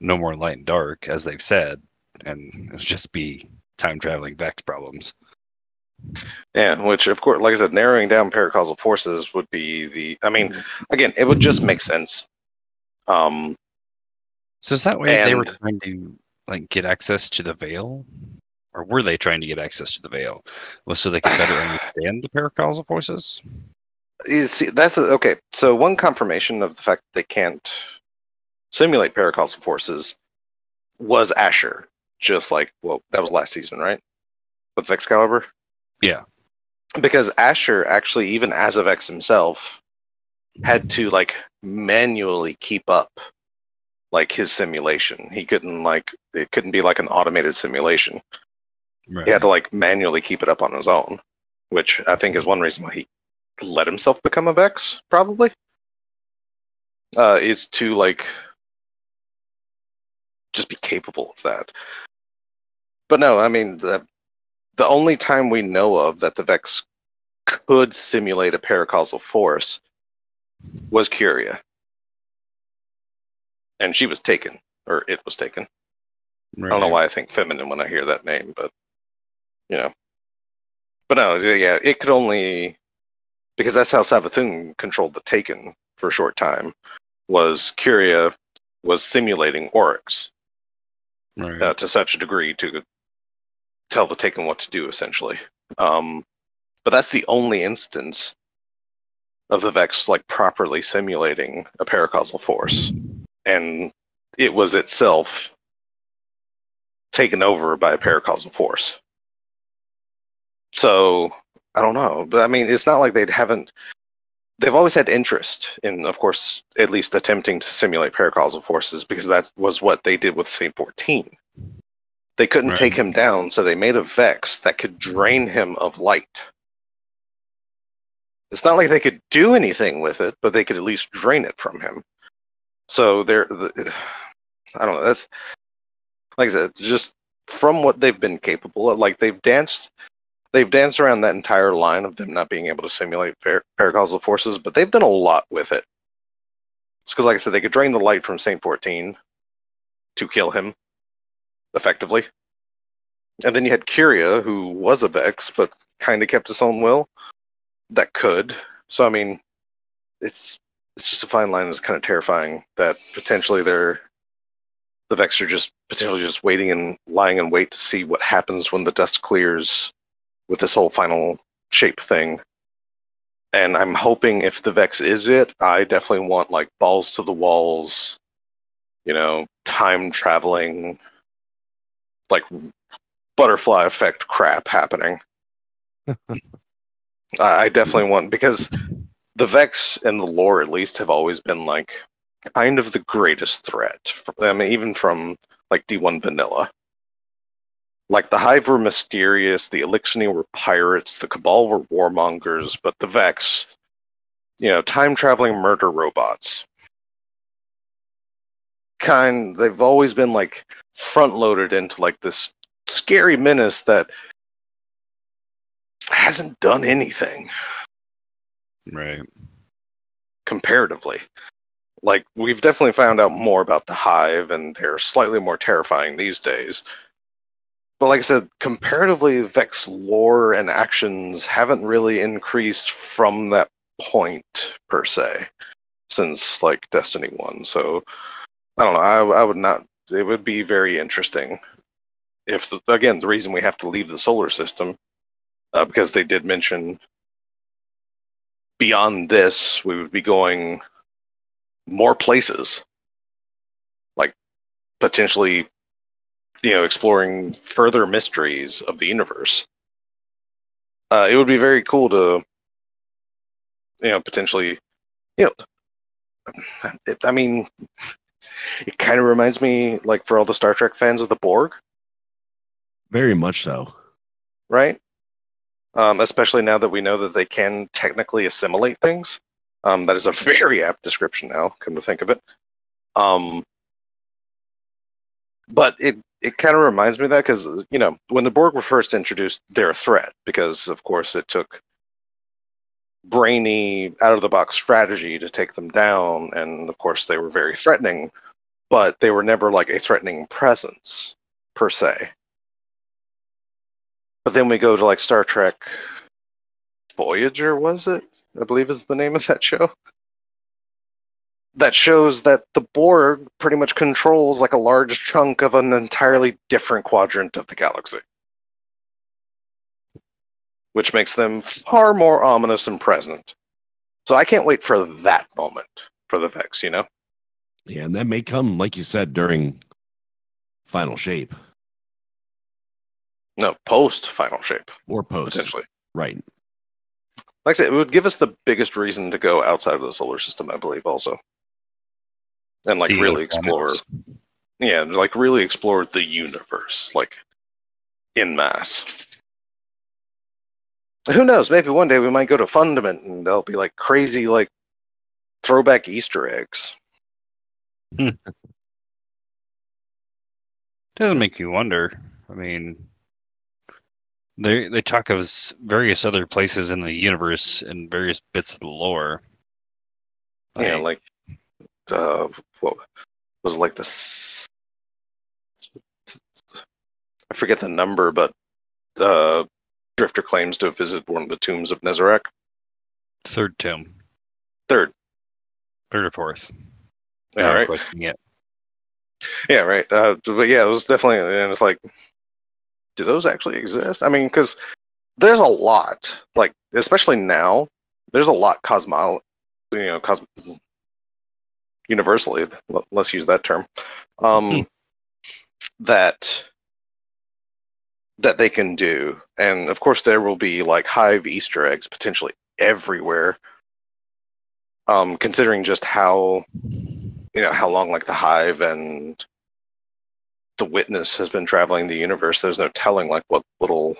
no more light and dark, as they've said, and it'll just be time traveling Vex problems. yeah, which of course, like I said, narrowing down paracausal forces would be the. I mean, again, it would just make sense. So is that way they were And trying to like get access to the veil? Or were they trying to get access to the veil? Was so they could better understand the paracausal forces? you see, okay. So one confirmation of the fact that they can't simulate paracausal forces was Asher. Just like, well, that was last season, right? With Excalibur. Yeah. Because Asher actually, even as of X himself, had to like manually keep up like his simulation. He couldn't like it couldn't be like an automated simulation. Right. He had to like manually keep it up on his own, which I think is one reason why he let himself become a Vex, probably. Is to like just be capable of that. But no, I mean the only time we know of that the Vex could simulate a paracausal force was Curia. And she was taken, or it was taken. Right. I don't know why I think feminine when I hear that name, but you know. But no, yeah, it could only because that's how Savathun controlled the Taken for a short time. Was Curia was simulating Oryx Right. to such a degree to tell the Taken what to do, essentially. But that's the only instance of the Vex like properly simulating a paracausal force, and it was itself taken over by a paracausal force. So I don't know, but I mean, it's not like they've always had interest in, of course, at least attempting to simulate paracausal forces because that was what they did with Saint 14. They couldn't Right. take him down, so they made a Vex that could drain him of light. It's not like they could do anything with it, but they could at least drain it from him. So I don't know. That's like I said, just from what they've been capable of. Like they've danced around that entire line of them not being able to simulate paracausal forces, but they've done a lot with it. It's because, like I said, they could drain the light from Saint 14 to kill him effectively. And then you had Curia, who was a Vex, but kind of kept his own will. That could. So, I mean, it's just a fine line. It's kind of terrifying that potentially the Vex are just potentially just waiting and lying in wait to see what happens when the dust clears with this whole final shape thing. And I'm hoping if the Vex is it, I definitely want like balls to the walls, time traveling, like butterfly effect crap happening. I definitely want, because the Vex and the lore at least have always been like kind of the greatest threat. I mean, even from like D1 vanilla. Like the Hive were mysterious, the Elixir were pirates, the Cabal were warmongers, but the Vex, time traveling murder robots. They've always been like front loaded into like this scary menace that hasn't done anything. Right. Comparatively. Like, we've definitely found out more about the Hive, and they're slightly more terrifying these days. But like I said, comparatively, Vex lore and actions haven't really increased from that point, per se, since, like, Destiny 1. So, I don't know, I would not... It would be very interesting if, again, the reason we have to leave the solar system, because they did mention beyond this, we would be going more places, like potentially, exploring further mysteries of the universe. It would be very cool to, potentially, I mean, it kind of reminds me, like, for all the Star Trek fans, of the Borg. Very much so. Right? Especially now that we know that they can technically assimilate things. That is a very apt description now, come to think of it. But it it kind of reminds me of that because, when the Borg were first introduced, they're a threat because, of course, it took brainy, out-of-the-box strategy to take them down, and, of course, they were very threatening, but they were never like a threatening presence, per se. But then we go to like Star Trek Voyager, was it? I believe is the name of that show. That shows that the Borg pretty much controls like a large chunk of an entirely different quadrant of the galaxy. Which makes them far more ominous and present. So I can't wait for that moment for the Vex, Yeah, and that may come, like you said, during Final Shape. No, post Final Shape. Or post. Potentially. Right. Like I said, it would give us the biggest reason to go outside of the solar system, I believe, also. And like really explore. Yeah, like really explore the universe, like en masse. Who knows? Maybe one day we might go to Fundament and there'll be like crazy, like throwback Easter eggs. Doesn't make you wonder. I mean, they talk of various other places in the universe and various bits of the lore. Yeah, like what was it, like this? I forget the number, but Drifter claims to have visited one of the tombs of Nezarek. Third tomb. Third or fourth. Yeah, right. Yeah, right. But yeah, it was definitely, and it's like, do those actually exist? I mean, because there's a lot, like especially now, there's a lot universally. Let's use that term. That they can do, and of course there will be like hive Easter eggs potentially everywhere. Considering just how long like the hive and the witness has been traveling the universe, there's no telling like what little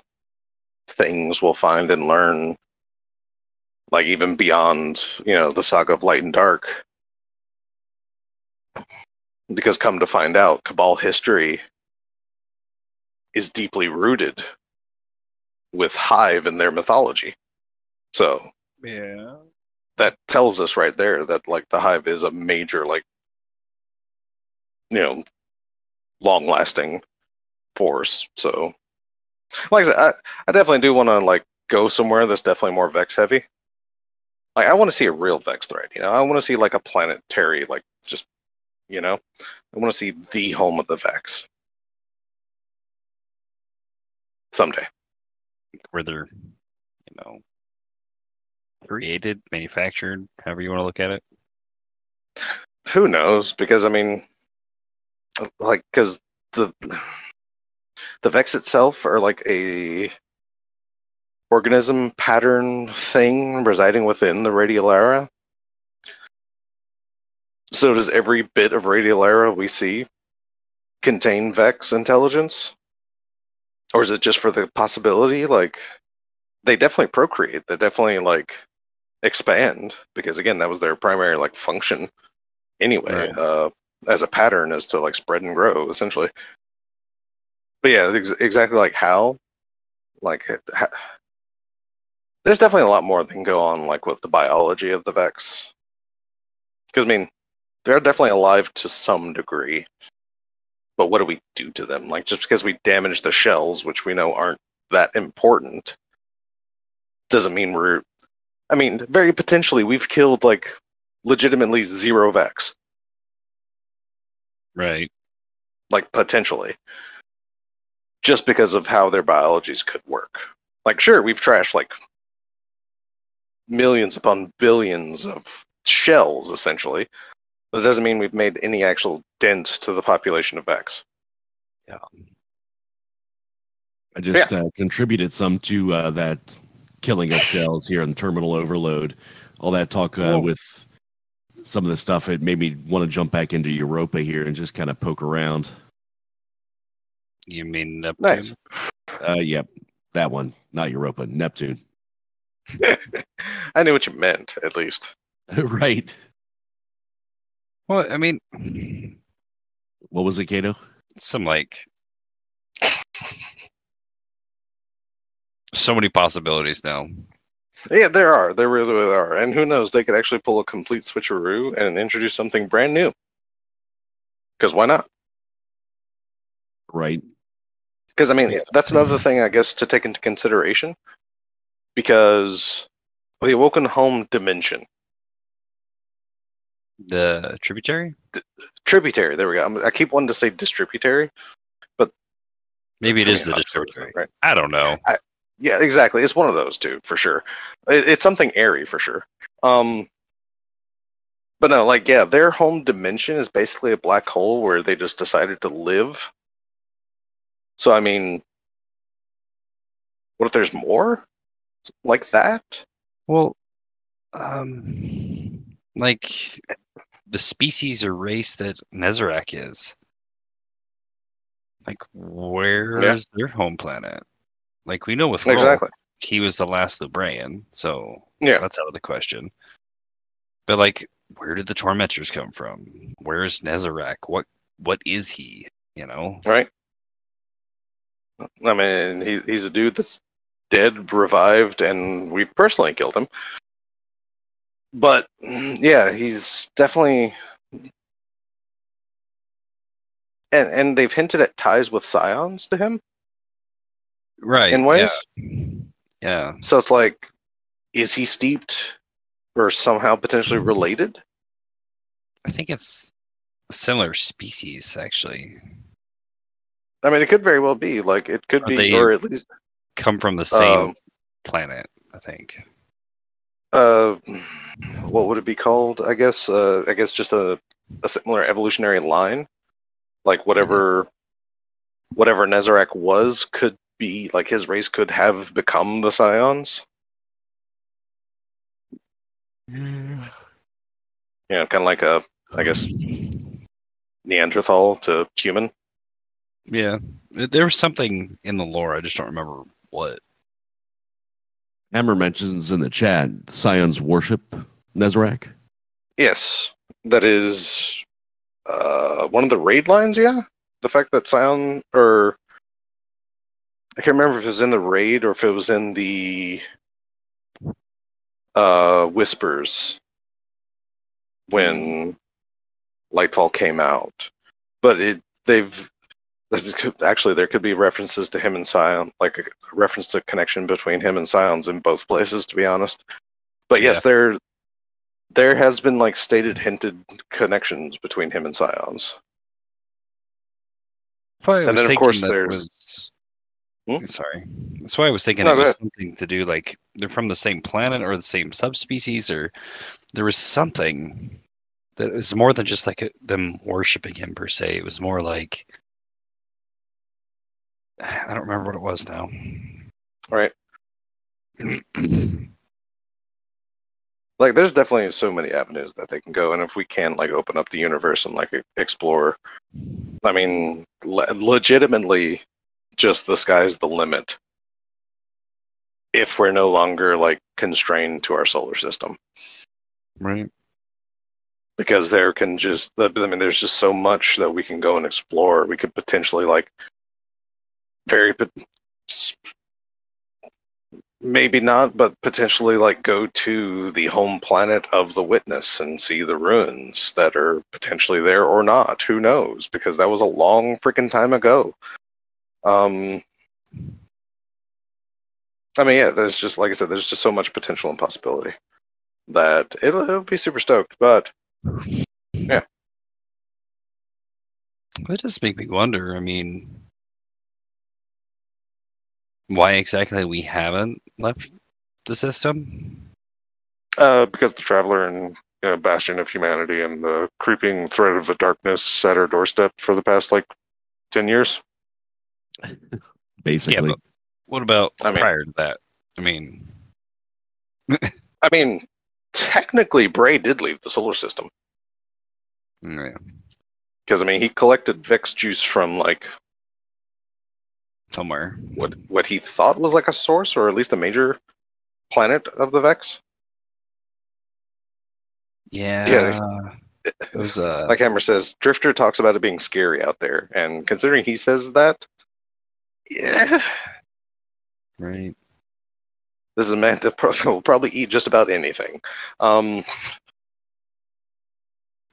things we'll find and learn, like even beyond the saga of Light and Dark. Because come to find out, Cabal history is deeply rooted with Hive and their mythology. So yeah, that tells us right there that like the Hive is a major long-lasting force. So like I said, I definitely do want to like go somewhere that's definitely more Vex heavy. Like I want to see a real Vex threat. I want to see like a planetary, like just I want to see the home of the Vex someday. Where they're created, manufactured, however you want to look at it. Who knows? Because I mean, like, because the Vex itself are like a organism pattern thing residing within the radial era. So does every bit of radial era we see contain Vex intelligence? Or is it just for the possibility? Like, they definitely procreate. They definitely like expand because again, that was their primary like function anyway. Right. As a pattern, is to like spread and grow essentially. But yeah, exactly like how. Like, there's definitely a lot more that can go on like with the biology of the Vex. Because I mean, they're definitely alive to some degree. But what do we do to them? Like, just because we damage the shells, which we know aren't that important, doesn't mean very potentially we've killed like legitimately 0 Vex. Right. Like potentially. Just because of how their biologies could work. Like sure, we've trashed like millions upon billions of shells essentially. But it doesn't mean we've made any actual dent to the population of Vex. Yeah. I just contributed some to that killing of shells here on Terminal Overload. All that talk with some of the stuff, it made me want to jump back into Europa here and just kind of poke around. You mean Neptune? Nice. Yep, that one. Not Europa, Neptune. I knew what you meant, at least. Right. Well, I mean, what was it, Kato? some like So many possibilities now. Yeah, there are. There really are. And who knows? They could actually pull a complete switcheroo and introduce something brand new. Because why not? Right. Because, I mean, that's another thing, I guess, to take into consideration. Because the Awoken Home dimension. The tributary? Tributary, there we go. I keep wanting to say distributary, but Maybe it is the not, so it's distributary. not right. I don't know. Yeah, exactly. It's one of those two, for sure. It's something airy, for sure. But no, like, yeah, their home dimension is basically a black hole where they just decided to live. So, I mean, what if there's more like that? Well, like the species or race that Nezarek is. Like, where's their home planet? Like, we know with Rolk, Exactly. he was the last Lubraean, so Yeah. that's out of the question. But like, where did the Tormentors come from? Where is Nezarek? What is he? You know? Right. I mean, he's a dude that's dead, revived, and we've personally killed him. But yeah, he's definitely, and they've hinted at ties with Scions to him, Right. in ways. Yeah. So it's like, is he steeped or somehow potentially related? I think it's a similar species, actually. I mean, it could very well be. Like, it could be, They or at least come from the same planet, I think. What would it be called? I guess just a similar evolutionary line. Like whatever Nezarek was could be, like, his race could have become the Scions. Yeah. You know, kind of like a, I guess, Neanderthal to human. Yeah. There was something in the lore, I just don't remember what. Hammer mentions in the chat Scions worship Nezarek. Yes, that is one of the raid lines. Yeah, the fact that Scion, or I can't remember if it was in the raid or if it was in the Whispers when Lightfall came out, but actually, there could be references to him and Scion, like a reference to connection between him and Scions in both places, to be honest. But yes, there has been, like, stated, hinted connections between him and Scions. And then, of course, there's. Sorry. That's why I was thinking it was something to do, like, they're from the same planet or the same subspecies, or there was something that was more than just, like, them worshiping him, per se. It was more like, I don't remember what it was now. Right. Like, there's definitely so many avenues that they can go, and if we can, like, open up the universe and, like, explore, I mean, legitimately, just the sky's the limit. If we're no longer, like, constrained to our solar system, Right. because there's just so much that we can go and explore. We could potentially, like, maybe not, but potentially, like, go to the home planet of the Witness and see the ruins that are potentially there or not. Who knows? Because that was a long freaking time ago. I mean, yeah, there's just, like I said, there's just so much potential and possibility that it'll be super stoked. But yeah, It does make me wonder. I mean, why exactly we haven't left the system? because the Traveler and, Bastion of Humanity and the creeping threat of the darkness at our doorstep for the past, like, 10 years. Basically. Yeah, but what about prior to that? I mean, technically, Bray did leave the solar system. Yeah. Because, I mean, he collected Vex juice from, like, somewhere. What he thought was, like, a source, or at least a major planet of the Vex. Yeah. It was, like Hammer says, Drifter talks about it being scary out there. And considering he says that, Yeah, Right. this is a man that will probably eat just about anything. Um,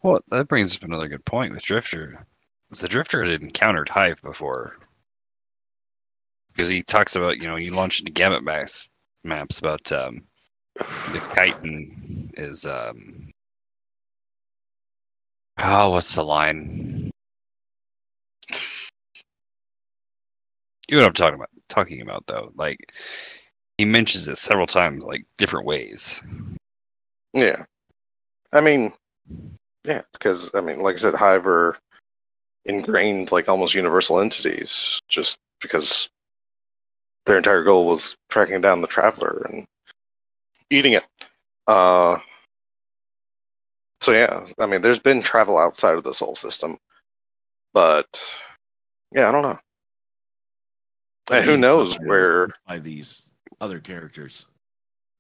Well, that brings up another good point with Drifter. 'Cause the Drifter had encountered Hive before. Because he talks about, you launch into Gamut maps about the chitin is what's the line? You know what I'm talking about though. Like he mentions it several times, like different ways. yeah, I mean, yeah, because I mean, like I said, Hive are ingrained, like almost universal entities, just because their entire goal was tracking down the Traveler and eating it. Uh, so yeah, I mean, there's been travel outside of the Sol system, but yeah, I don't know. And who knows where? by these other characters.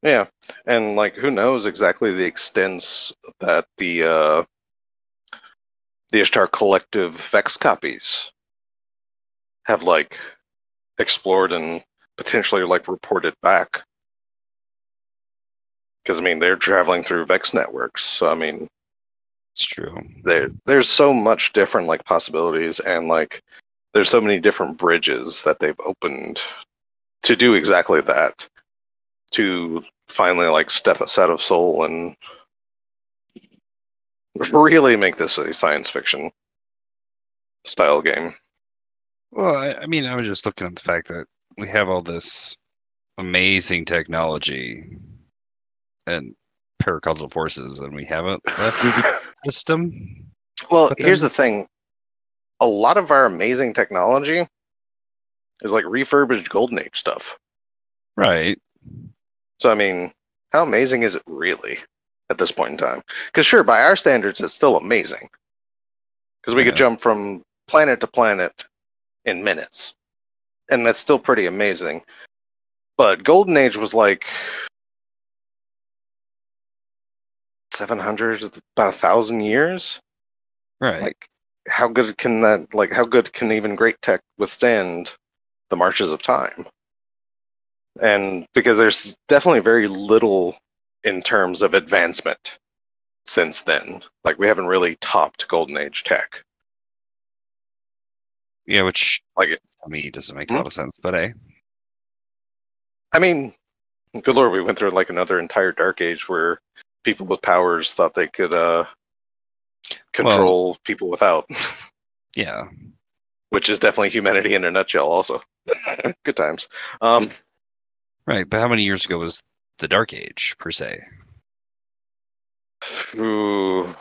Yeah, and like who knows exactly the extents that the Ishtar Collective Vex copies have like explored and potentially like reported back. Because I mean, they're traveling through Vex networks. So I mean, It's true. there's so much different like possibilities, and like there's so many different bridges that they've opened to do exactly that. To finally like step us out of Sol and really make this a science fiction style game. Well, I mean, I was just looking at the fact that we have all this amazing technology and paracausal forces, and we haven't left the system. Well, But here's then- the thing. A lot of our amazing technology is like refurbished Golden Age stuff. Right. So, I mean, how amazing is it really at this point in time? Because, sure, by our standards, it's still amazing. Because we could Yeah. jump from planet to planet in minutes. And that's still pretty amazing. But Golden Age was like 700, about 1,000 years. Right. Like, how good can that, like, how good can even great tech withstand the marches of time? And because there's definitely very little in terms of advancement since then. Like, we haven't really topped Golden Age tech. Yeah, which Like, to me doesn't make a lot of sense, but hey. I mean, good lord, we went through like another entire Dark Age where people with powers thought they could control people without, Yeah. which is definitely humanity in a nutshell. Also, good times. Right, but how many years ago was the Dark Age per se? Ooh.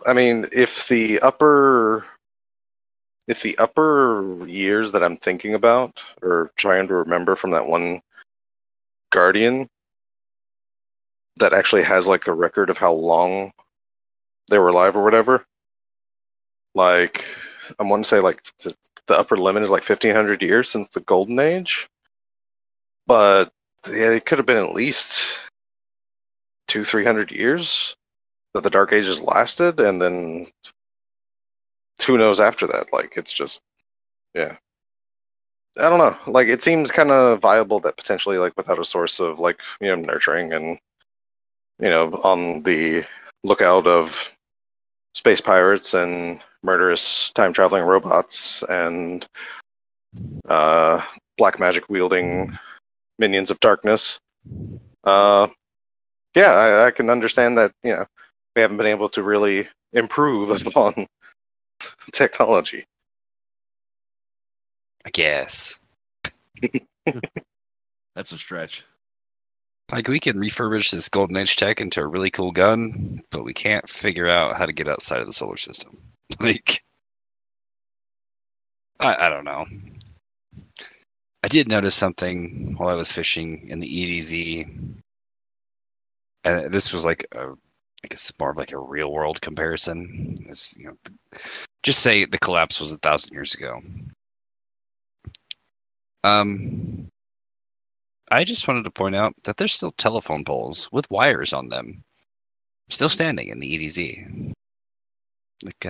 I mean, if the upper years that I'm thinking about or trying to remember from that one Guardian that actually has like a record of how long they were alive or whatever, like I want to say like the upper limit is like 1,500 years since the Golden Age, but yeah, it could have been at least 200-300 years that the Dark Ages lasted, and then who knows after that? Like it's just, yeah. I don't know. Like it seems kind of viable that potentially, like without a source of like nurturing and on the lookout of space pirates and murderous time traveling robots and black magic wielding minions of darkness. Yeah, I can understand that. We haven't been able to really improve upon technology. I guess. That's a stretch. Like we can refurbish this Golden Age tech into a really cool gun, but we can't figure out how to get outside of the solar system. Like, I don't know. I did notice something while I was fishing in the EDZ. And this was like I guess more of like a real world comparison. It's, just say the collapse was 1,000 years ago. I just wanted to point out that there's still telephone poles with wires on them, still standing in the EDZ. Like,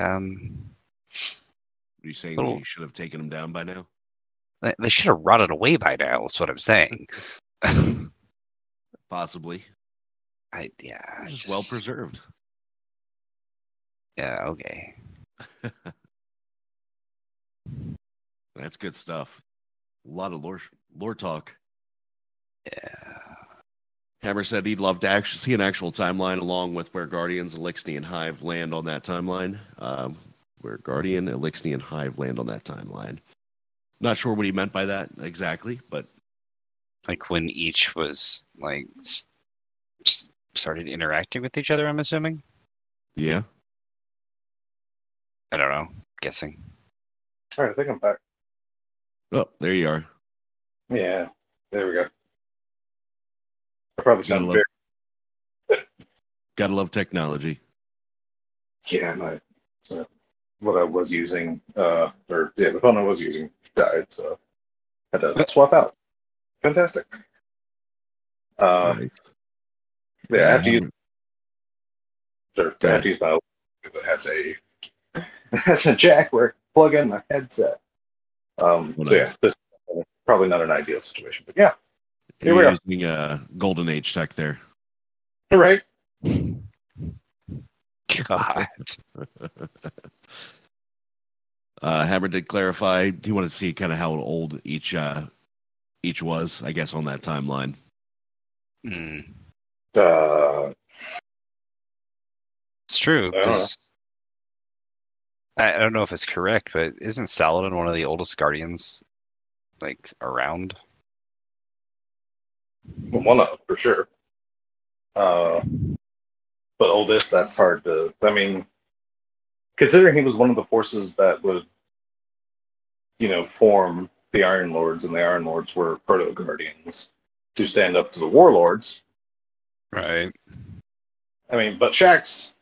Are you saying Little- they should have taken him down by now? They should have rotted away by now. Is what I'm saying. Possibly. Yeah, Just well preserved. Yeah, okay. That's good stuff. A lot of lore talk. Yeah. Hammer said he'd love to actually see an actual timeline along with where Guardians, Elixni, and Hive land on that timeline. Where Guardian, Elixni, and Hive land on that timeline. Not sure what he meant by that exactly, but Like when each was like started interacting with each other, I'm assuming. yeah. I don't know. Guessing. All right, I think I'm back. Oh, there you are. Yeah, there we go. I probably sound Gotta love- very. Gotta love technology. Yeah, what I was using, the phone I was using died, so I had to swap out. Fantastic. Nice. Yeah, I have to use. Go I have to use my because it has a jack where I plug in my headset. So yeah, nice. this is probably not an ideal situation, but yeah, here You're we using Golden Age tech there. are. Right. God. Hammer did clarify he wanted to see kind of how old each was, I guess, on that timeline. Mm. Uh, It's true. I don't know. 'Cause I don't know if it's correct, but isn't Saladin one of the oldest Guardians, like around? One of them, for sure. But oldest, that's hard to. I mean, considering he was one of the forces that would, form the Iron Lords, and the Iron Lords were proto Guardians to stand up to the Warlords. Right. I mean, but Shaxx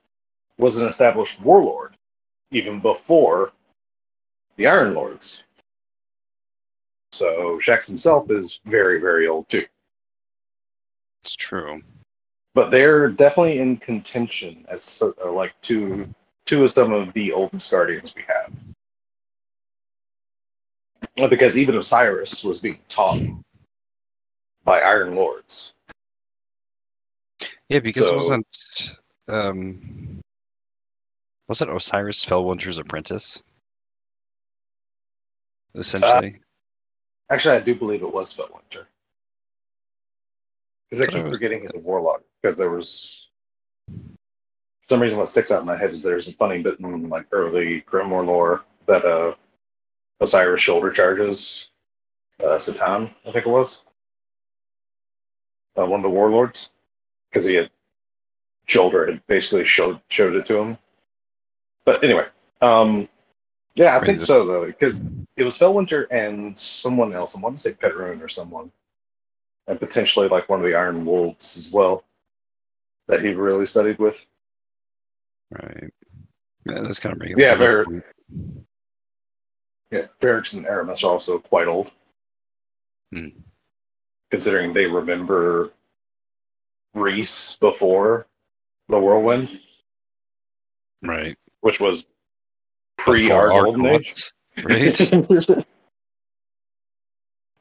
was an established warlord even before the Iron Lords. So Shaxx himself is very, very old too. It's true. But they're definitely in contention as like two of some of the oldest Guardians we have. Because even Osiris was being taught by Iron Lords. Yeah, because So- wasn't Osiris Fellwinter's apprentice? Essentially. Actually, I do believe it was Fellwinter. Because I Thought it keep was- forgetting he's a warlock. Because there was, for some reason, what sticks out in my head is there's a funny bit in like early Grimoire lore that Osiris shoulder charges Satan, I think it was, one of the warlords, because he had basically showed it to him. But anyway, yeah, I think Crazy. so though, because it was Fellwinter and someone else. I want to say Petroon or someone, and potentially like one of the Iron Wolves as well that he really studied with. Right. Yeah, that's kind of making Yeah, Varix and Aramis are also quite old, considering they remember Reese before the Whirlwind, Right. which was pre Before our Golden Age. Right.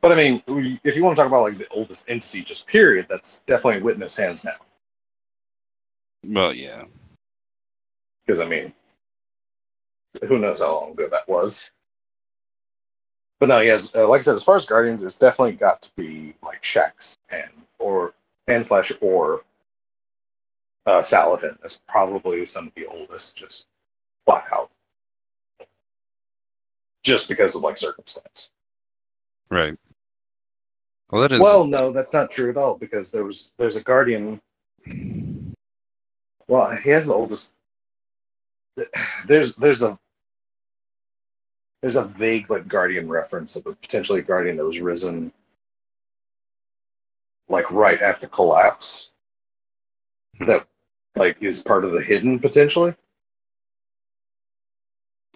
But I mean, if you want to talk about like the oldest entity, just period, that's definitely Witness hands down. Well, yeah. Because I mean, who knows how long ago that was? But no, yes, like I said, as far as Guardians, it's definitely got to be like Shaxx or Saladin. That's probably some of the oldest, just flat out, just because of like circumstance. Right. Well, that is. Well, no, that's not true at all because there's a Guardian. Well, he has the oldest. There's a vague like Guardian reference of a potentially Guardian that was risen like right at the collapse. That like is part of the hidden potentially.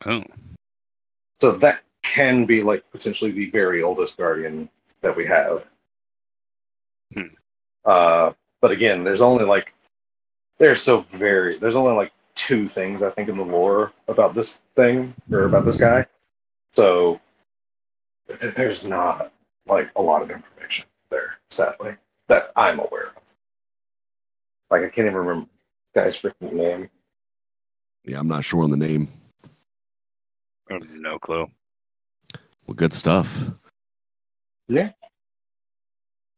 Oh. So that can be like potentially the very oldest Guardian that we have. But again, there's only like there's only like two things I think in the lore about this thing or about this guy. So there's not like a lot of information there, sadly, that I'm aware of. Like I can't even remember the guy's freaking name. Yeah, I'm not sure on the name. No clue. Well, good stuff. Yeah.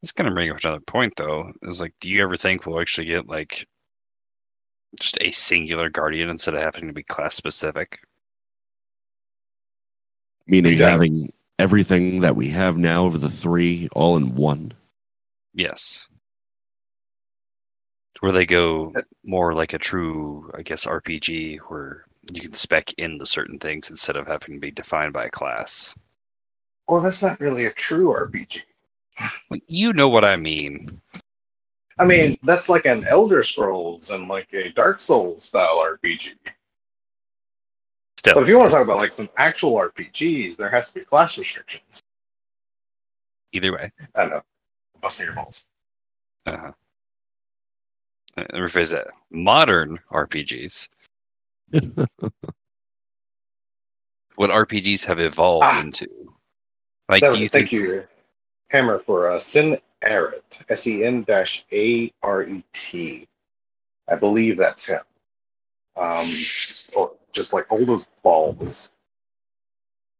It's gonna bring up another point though. Is like, do you ever think we'll actually get like just a singular guardian instead of having to be class specific? Meaning Exactly. having everything that we have now over the 3 all in one. Yes. Where they go more like a true, I guess, RPG where you can spec into certain things instead of having to be defined by a class. Well, that's not really a true RPG. Well, you know what I mean. I mean, that's like an Elder Scrolls and like a Dark Souls style RPG. Still, But if you want to talk about like some actual RPGs, there has to be class restrictions. either way. I don't know. Busting your balls. Uh-huh. Revisit modern RPGs. What RPGs have evolved into? Like, That do was you it. Thank think? you, Hammer, for Sin Aret. SEN-ARET. I believe that's him. Or just like old as balls.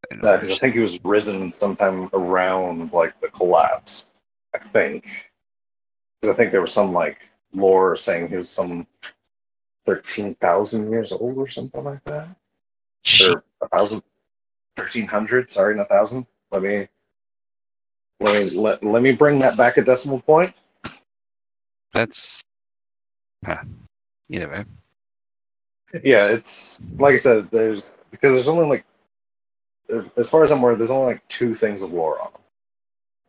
Because I think he was risen sometime around like the collapse. I think. Because I think there was some like lore saying he was some 13,000 years old or something like that, or 1,000, 1,300. Sorry, not 1,000. Let me bring that back a decimal point. That's either way. Yeah, it's like I said. There's only like, as far as I'm aware, there's only like 2 things of lore on them,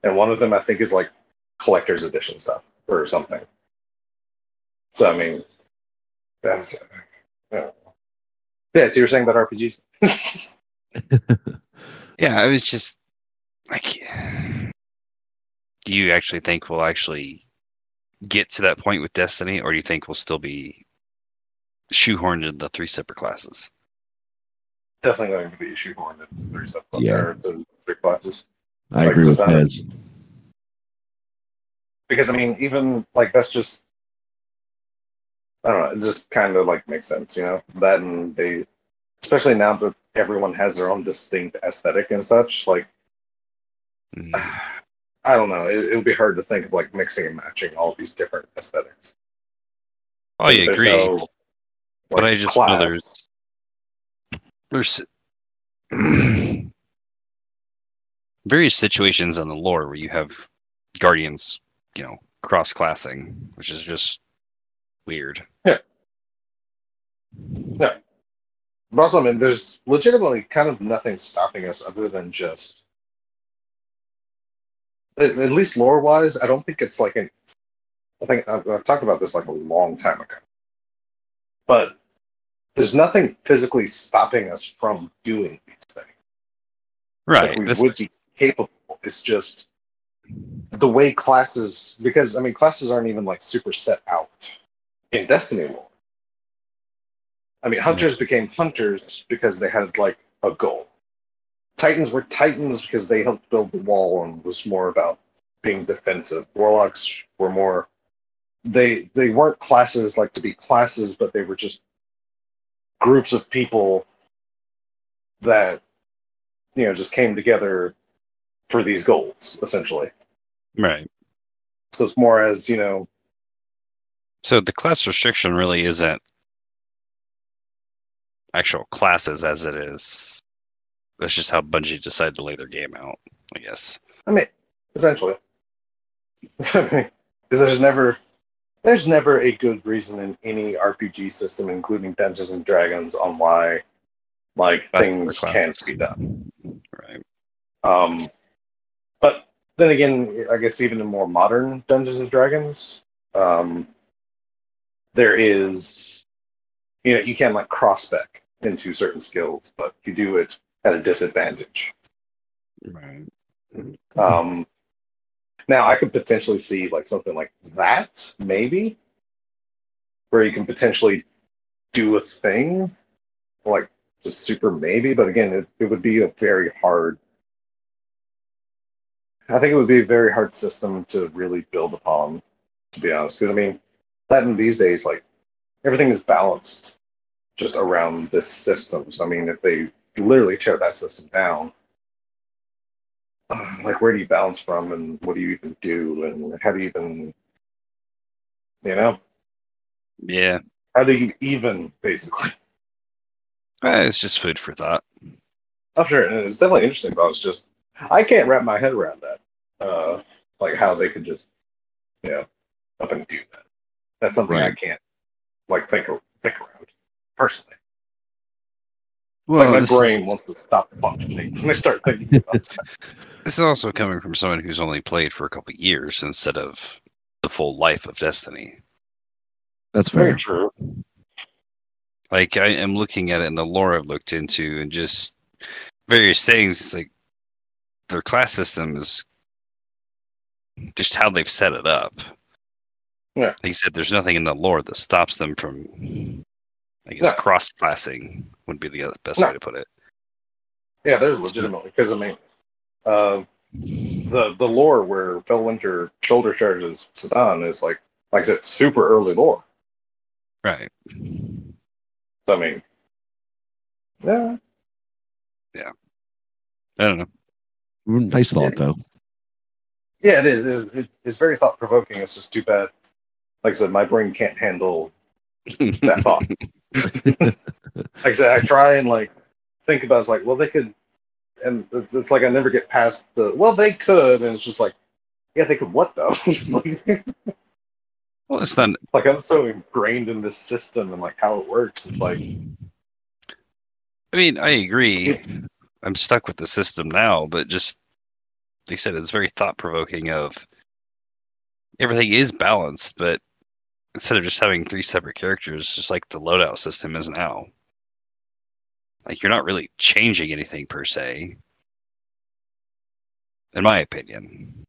and one of them I think is like collector's edition stuff or something. So I mean, that's yeah. So you're saying about RPGs? Yeah, I was just like, do you actually think we'll actually get to that point with Destiny, or do you think we'll still be shoehorned into the 3 separate classes? Definitely going to be shoehorned into 3 separate Yeah. or the 3 classes. I Like, agree with just Pez. Because I mean, even like that's just, I don't know. It just kind of like makes sense, you know. That, and they, especially now that everyone has their own distinct aesthetic and such. Like, I don't know. It would be hard to think of like mixing and matching all these different aesthetics. I There's agree, no, but like, I just class. know there's various situations in the lore where you have guardians, cross-classing, which is just weird. Yeah. But also, I mean, there's legitimately kind of nothing stopping us other than just, at least lore-wise, I don't think it's like I think I've talked about this like a long time ago. But there's nothing physically stopping us from doing these things. Right. Like, we would be capable. It's just the way classes, because I mean, classes aren't even like super set out in Destiny lore. I mean, hunters became hunters because they had like a goal. Titans were Titans because they helped build the wall and was more about being defensive. Warlocks were more, they weren't classes like to be classes, but they were just groups of people that, just came together for these goals, essentially. Right. So it's more as, So the class restriction really isn't actual classes as it is. That's just how Bungie decided to lay their game out, I guess. I mean, essentially. Because there's never a good reason in any RPG system, including Dungeons and Dragons, on why like That's things their can't classes. be done. Right. But then again, I guess even in more modern Dungeons and Dragons, there is, you can like cross-spec into certain skills, but you do it at a disadvantage. Right. Now, I could potentially see like something like that, maybe, where you can potentially do a thing, like just super maybe. But again, it would be a very hard. I think it would be a very hard system to really build upon, to be honest. Because I mean, Latin these days, like everything is balanced just around this system. So I mean, if they literally tear that system down, like where do you balance from, and what do you even do, and how do you even, you know, Yeah. how do you even basically? It's just food for thought. Oh, sure, and it's definitely interesting. But it's just I can't wrap my head around that. Like how they could just, you know, up and do that. That's something I Right. can't like think around personally. Well, Like my this, brain wants to stop functioning when I start thinking about that. this is also coming from someone who's only played for a couple years instead of the full life of Destiny. That's Very fair. true. Like, I am looking at it in the lore I've looked into and just various things. It's like their class system is just how they've set it up. Yeah. Like you said, there's nothing in the lore that stops them from, I guess, No. cross-classing would be the best No. way to put it. Yeah, there's legitimately because I mean, the lore where Fellwinter shoulder charges Sedan is like I said, super early lore. Right. So, I mean, yeah, I don't know. Nice thought, though. yeah, it is. It's very thought provoking. It's just too bad. Like I said, my brain can't handle that thought. Like I said, I try and like think about it's like, well, they could, and it's like I never get past the well, they could, and it's just like, yeah, they could what though? Well, it's not. Like I'm so ingrained in this system and like how it works. It's like, I mean, I agree. I'm stuck with the system now, but just like I said, it's very thought provoking. Of everything is balanced, but instead of just having 3 separate characters, just like the loadout system is now, like you're not really changing anything per se, in my opinion.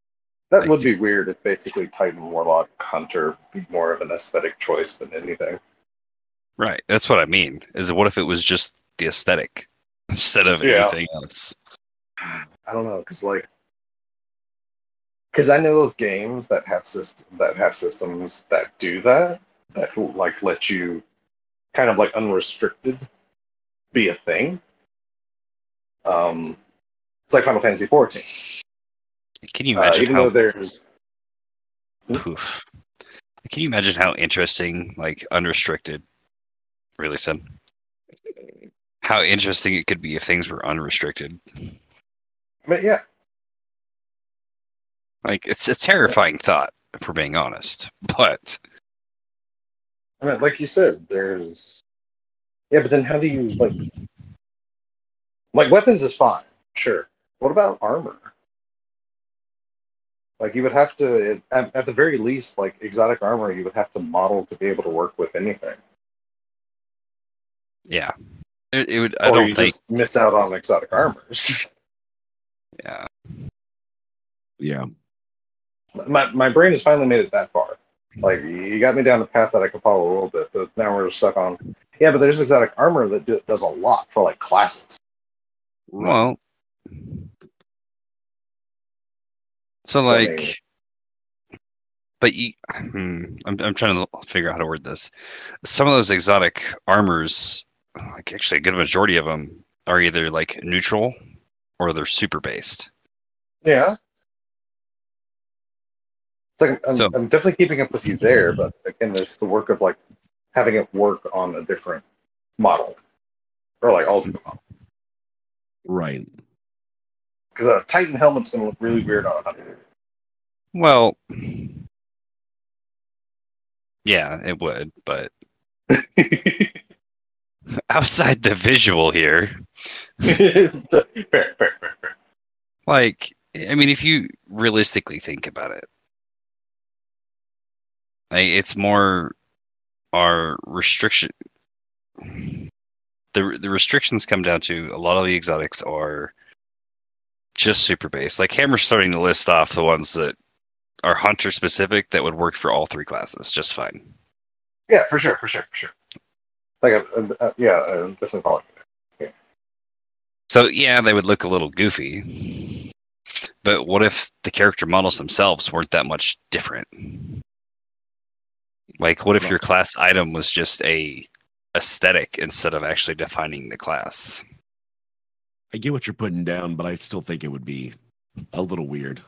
that Like, would be weird if basically Titan Warlock Hunter be more of an aesthetic choice than anything. right. That's what I mean. Is what if it was just the aesthetic instead of Yeah. anything else? I don't know, because I know of games that have systems that do that will like let you kind of like unrestricted be a thing. It's like Final Fantasy 14. Can you imagine Even how? though there's Poof. Can you imagine how interesting, like unrestricted, really said? How interesting it could be if things were unrestricted. but yeah, Like it's a terrifying thought, if we're being honest. But I mean, like you said, there's but then how do you like weapons is fine, sure. What about armor? Like you would have to, at the very least, like exotic armor, you would have to model to be able to work with anything. yeah, it would. I Or don't you think. just miss out on exotic armors. Yeah, Yeah. My brain has finally made it that far. Like you got me down the path that I could follow a little bit, but now we're stuck on. Yeah, but there's exotic armor that does a lot for like classes. well, so like, but you, I'm trying to figure out how to word this. Some of those exotic armors, like actually a good majority of them, are either like neutral or they're super based. Yeah. It's like So I'm definitely keeping up with you there, but again, there's the work of like having it work on a different model or like ultimate model. Right. Because a Titan helmet's going to look really weird on a hunter. well, yeah, it would, but outside the visual here, fair. like, I mean, if you realistically think about it, like, it's more our restriction. The restrictions come down to a lot of the exotics are just super base. Like Hammer's starting to list off the ones that are hunter specific that would work for all 3 classes just fine. Yeah, for sure. Like, I'm definitely following you there. So yeah, they would look a little goofy. But what if the character models themselves weren't that much different? Like, what if your class item was just a aesthetic instead of actually defining the class? I get what you're putting down, but I still think it would be a little weird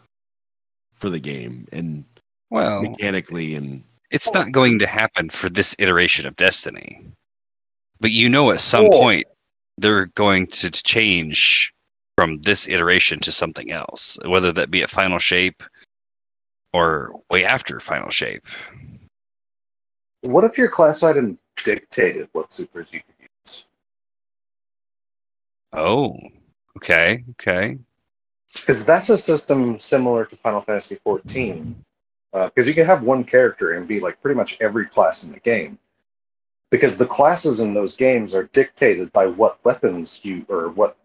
for the game and Well, mechanically. And it's not going to happen for this iteration of Destiny. But you know, at some point, they're going to change from this iteration to something else, whether that be at Final Shape or way after Final Shape. What if your class item dictated what supers you could use? Oh, okay. Because that's a system similar to Final Fantasy XIV. Because you can have one character and be like pretty much every class in the game. Because the classes in those games are dictated by what weapons you, or what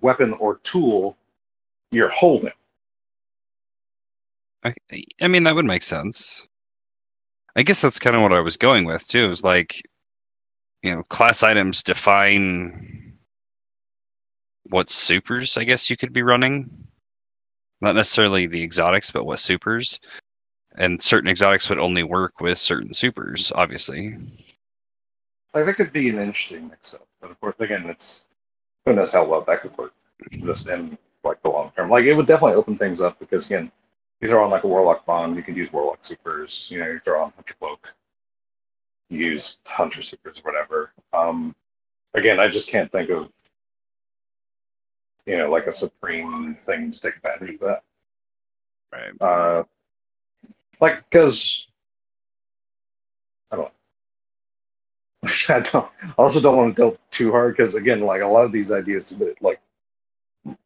weapon or tool you're holding. I mean, that would make sense. I guess that's kind of what I was going with, too. It was like, class items define what supers, I guess, you could be running. Not necessarily the exotics, but what supers. And certain exotics would only work with certain supers, obviously. Like, that could be an interesting mix-up. But of course, again, who knows how well that could work just in like the long term. Like, it would definitely open things up because, again, you throw on like a Warlock Bond, you could use Warlock supers. You throw on Hunter Cloak, you use Hunter supers, whatever. Again, I just can't think of like a supreme thing to take advantage of that. Right. Because I don't. I also don't want to delve too hard because again, like a lot of these ideas, like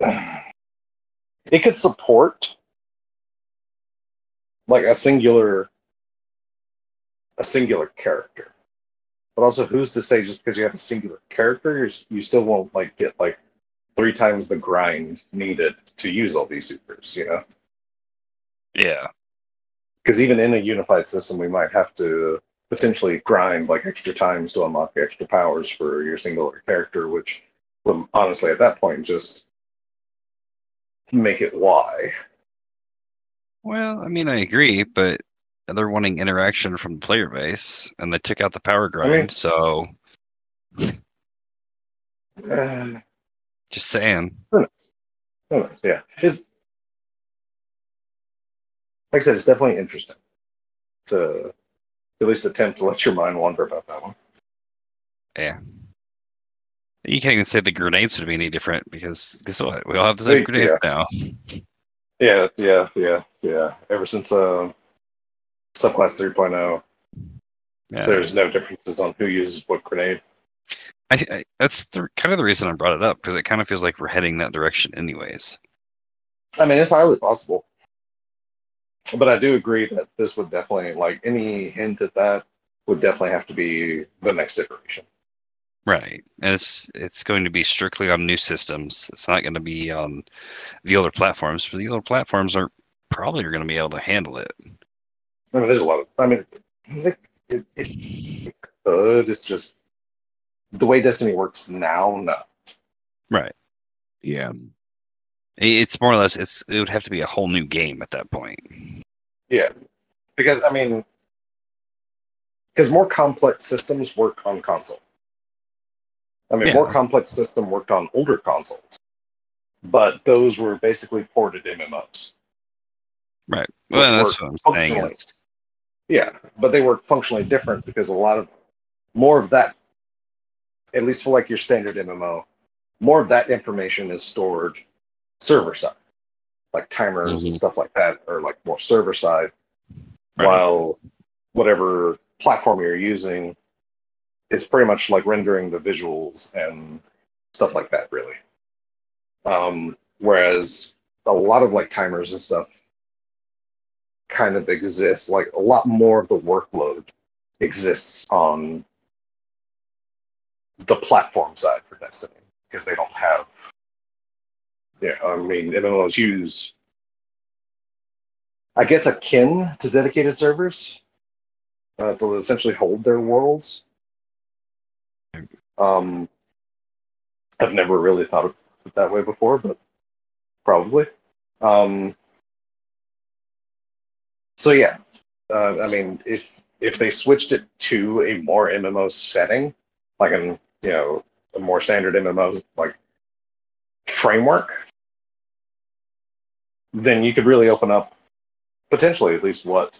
it could support like a singular character, but also who's to say just because you have a singular character, you still won't like get like 3 times the grind needed to use all these supers, Yeah. Because even in a unified system, we might have to potentially grind like extra times to unlock extra powers for your singular character, which would honestly at that point just make it why. Well, I mean, I agree, but they're wanting interaction from the player base, and they took out the power grind, so just saying. Yeah. Like I said, it's definitely interesting to at least attempt to let your mind wander about that one. Yeah. You can't even say the grenades would be any different because guess what? We all have the same grenades now. Yeah. Ever since subclass 3.0, there's no differences on who uses what grenade. That's kind of the reason I brought it up, because it kind of feels like we're heading that direction anyways. I mean, it's highly possible. But I do agree that this would definitely, like, any hint at that would definitely have to be the next iteration. Right. And it's going to be strictly on new systems. It's not going to be on the older platforms, but the older platforms are probably going to be able to handle it. I mean, there's a lot of, it could. It's just the way Destiny works now, no. Right. Yeah. It's more or less, it would have to be a whole new game at that point. Yeah. Because more complex systems work on console. More complex system worked on older consoles, but those were basically ported MMOs. Right. Well, that's what I'm saying. Yeah, but they work functionally different because a lot of more of that, at least for like your standard MMO, more of that information is stored server side, like timers and stuff like that, or like more server side. Right. While whatever platform you're using is pretty much like rendering the visuals and stuff like that, really. Whereas a lot of like timers and stuff kind of exists, like a lot more of the workload exists on the platform side for Destiny because they don't have. Yeah, MMOs use, I guess, akin to dedicated servers to essentially hold their worlds. I've never really thought of it that way before, but probably. So yeah, I mean, if they switched it to a more MMO setting, like a more standard MMO like framework, then you could really open up potentially at least what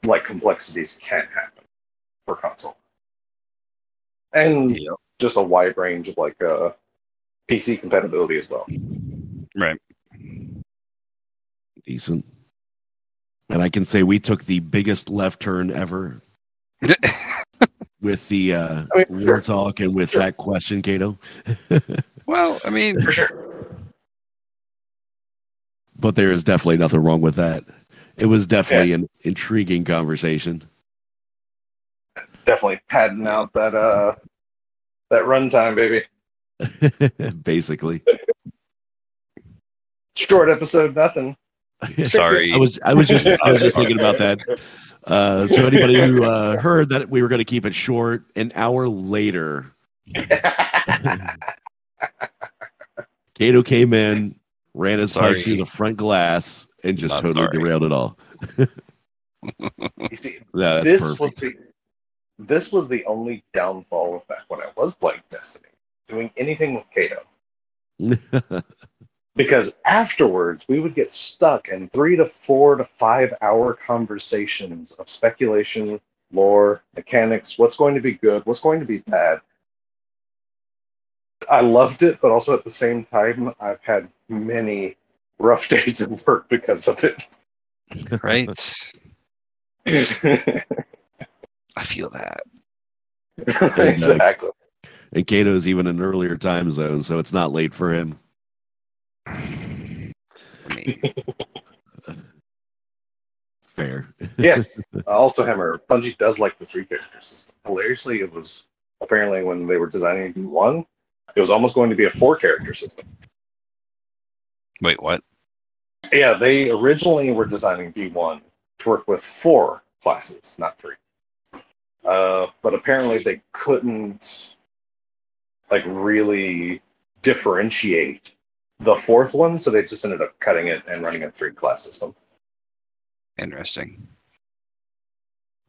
like complexities can happen for console, and Yep. just a wide range of like PC compatibility as well. Right. Decent. And I can say we took the biggest left turn ever with the war talk and with that question, Kato. Well, I mean, For sure. But there is definitely nothing wrong with that. It was definitely an intriguing conversation. Definitely padding out that runtime, baby. Basically. Short episode, nothing. sorry. I was just thinking about that. So anybody who heard that we were going to keep it short, an hour later, Kato came in, ran his pipe through the front glass, and just totally derailed it all. You see, Yeah, this was the only downfall of that when I was playing Destiny, doing anything with Kato. Because afterwards, we would get stuck in 3 to 4 to 5 hour conversations of speculation, lore, mechanics, what's going to be good, what's going to be bad. I loved it, but also at the same time, I've had many rough days at work because of it. Right. I feel that. Exactly. And Kato's even an earlier time zone, so it's not late for him. I mean, Fair. Yes. Also, Hammer, Bungie does like the 3-character system. Hilariously, it was apparently when they were designing D1, it was almost going to be a 4-character system. wait, what? Yeah, they originally were designing D1 to work with 4 classes, not 3. But apparently they couldn't like really differentiate the 4th one, so they just ended up cutting it and running a 3-class system. Interesting.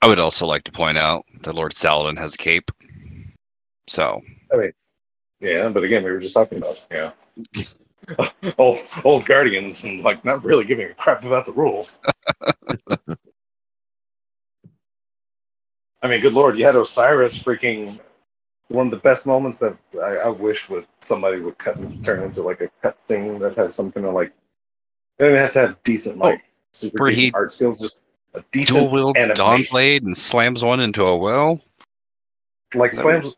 I would also like to point out that Lord Saladin has a cape. So. I mean, yeah, but again, we were just talking about, old Guardians and like not really giving a crap about the rules. I mean, good lord, you had Osiris freaking one of the best moments that I wish somebody would turn into like a cut thing that has some kind of like, they don't even have to have decent like super decent art skills, just a decent dual wield animation. Dawnblade and slams one into a well. Like slams.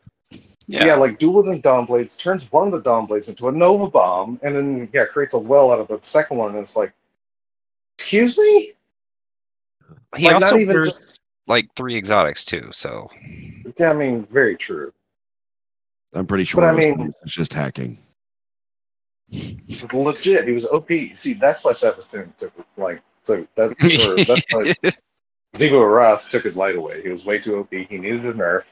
Yeah, like dual wielding Dawnblades, turns one of the Dawnblades into a Nova Bomb, and then creates a well out of the second one, and it's like, excuse me? He like, also not even wears just like 3 exotics too, so yeah, I mean, very true. I'm pretty sure it's just hacking. Legit, he was OP. See, that's why Sabathun took like that's why Zibo Arath took his light away. He was way too OP. He needed a nerf.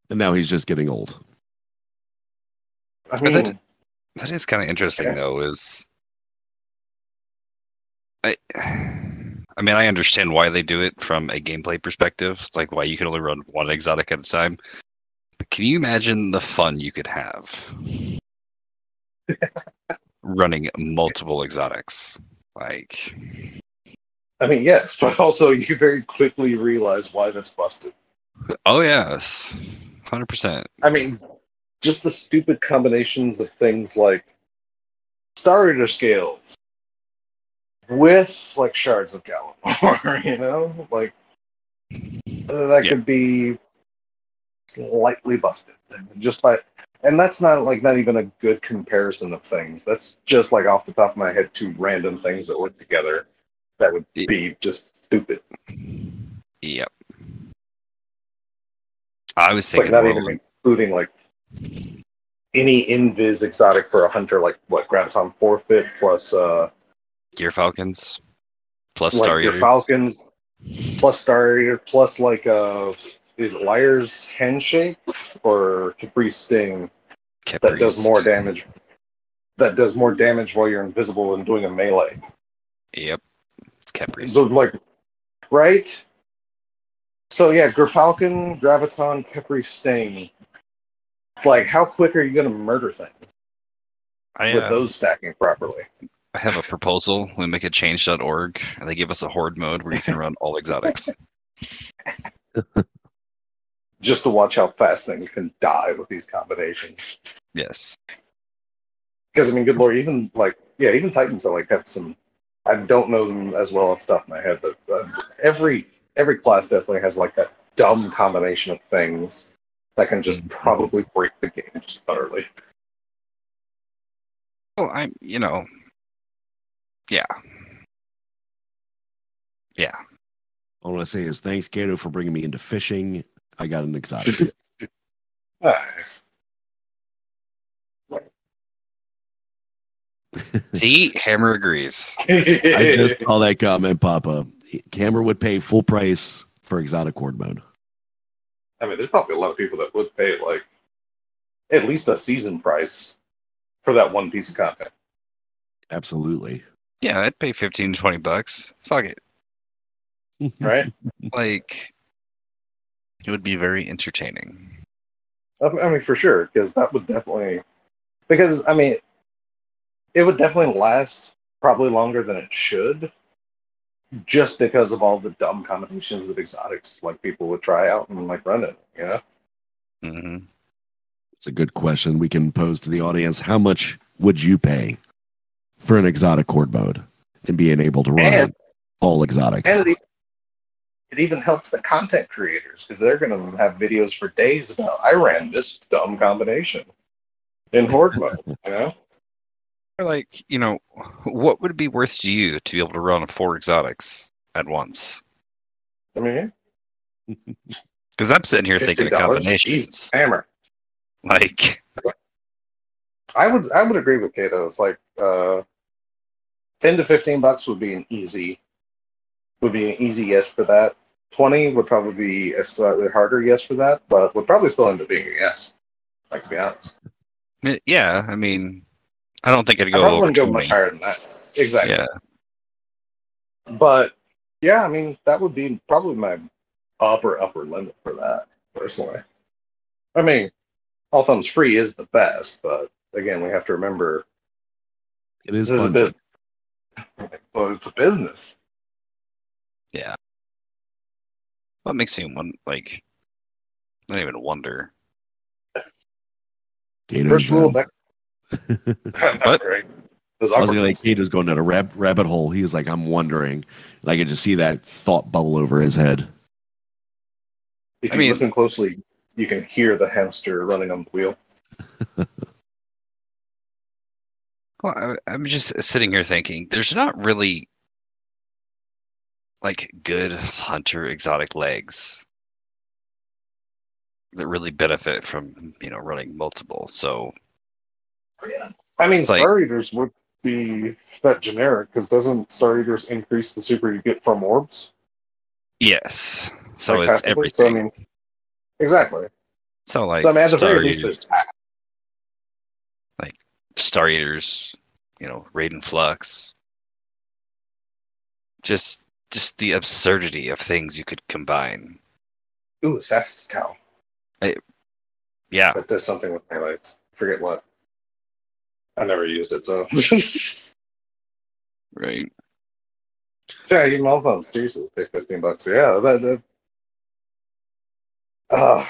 And now he's just getting old. I mean, that is kind of interesting, though. I mean, I understand why they do it from a gameplay perspective, like why you can only run one exotic at a time. But can you imagine the fun you could have running multiple exotics? Like, I mean, yes, but also you very quickly realize why that's busted. Oh yes, 100%. I mean, just the stupid combinations of things like Star Eater scales with like shards of Galamor, like that could be slightly busted just by, and that's not even a good comparison of things. That's just like off the top of my head 2 random things that work together that would be just stupid. Yep. I was thinking like not even including like any invis exotic for a hunter, like what Graviton Forfeit plus Gear Falcons plus like Star Gear Eater. Falcons plus Star Eater plus like Liar's Handshake or Capri Sting Caprice. that does more damage. That does more damage while you're invisible and doing a melee. Yep. It's Caprice. So, like, right? So yeah, Gerfalcon, Graviton, Capri Sting. Like, how quick are you going to murder things with those stacking properly? I have a proposal. We make a change.org, and they give us a horde mode where you can run all exotics. Just to watch how fast things can die with these combinations. Yes. Because, I mean, good lord, even Titans that, like, have some... I don't know them as well off the top of my head, but every class definitely has, like, that dumb combination of things that can just probably break the game just utterly. Well, yeah. All I want to say is thanks, Kato, for bringing me into fishing. I got an exotic. Nice. See, Hammer agrees. I just saw that comment pop up. Hammer would pay full price for exotic horde mode. I mean, there's probably a lot of people that would pay, like, at least a season price for that one piece of content. Absolutely. Yeah, I'd pay $15 to $20. Fuck it. Right? Like, it would be very entertaining. I mean, for sure, because that would definitely... Because, I mean, it would definitely last probably longer than it should, just because of all the dumb combinations of exotics like people would try out and like run it, you know? Mm-hmm. It's a good question we can pose to the audience. How much would you pay for an exotic horde mode and being able to run all exotics? And it even helps the content creators because they're going to have videos for days about, I ran this dumb combination in horde mode, you know? Or like, what would it be worth to you to be able to run 4 exotics at once? I mean, Because I'm sitting here thinking of $50. combinations. Jesus, hammer. Like, I would agree with Kato. It's like $10 to $15 would be an easy yes for that. 20 would probably be a slightly harder yes for that, but would probably still end up being a yes. Like, to be honest. yeah, I mean, I don't think it'd I go probably over wouldn't go 20. much higher than that. Exactly. Yeah. But yeah, I mean, that would be probably my upper limit for that, personally. I mean, all thumbs free is the best, but again, we have to remember It is this is a Bungie. business. Well, it's a business. Yeah. What makes me not even wonder. Kato's, First rule, What? great. I was like, Kato's going down a rabbit hole. He was like, I'm wondering. And I could just see that thought bubble over his head. If you listen closely, you can hear the hamster running on the wheel. Well, I'm just sitting here thinking, there's not really like good hunter exotic legs that really benefit from running multiple. So Yeah. I mean, It's like- Star Eaters would be that generic, because doesn't Star Eaters increase the super you get from orbs? yes, so Like, it's passively? everything. So, I mean, exactly. So like So, I mean, at the Star very least, Eaters, there's that. like Star Eaters, Raiden Flux. Just the absurdity of things you could combine. Ooh, Assassin's Cow. Yeah, That does something with highlights. Forget what. I never used it, so. right. Yeah, even all thumbs. Seriously, pay $15. Yeah,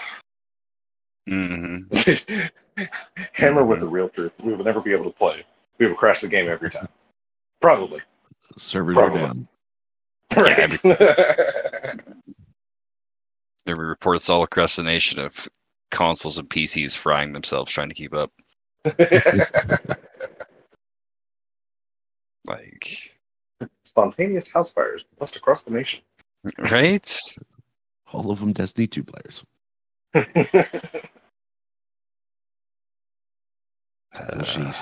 Mm-hmm. Hammer with the real truth. We would never be able to play. We would crash the game every time. Probably. Servers Probably. are down. Right. There were reports all across the nation of consoles and PCs frying themselves trying to keep up. Like, Spontaneous house fires bust across the nation. right? All of them Destiny 2 players. Sheesh.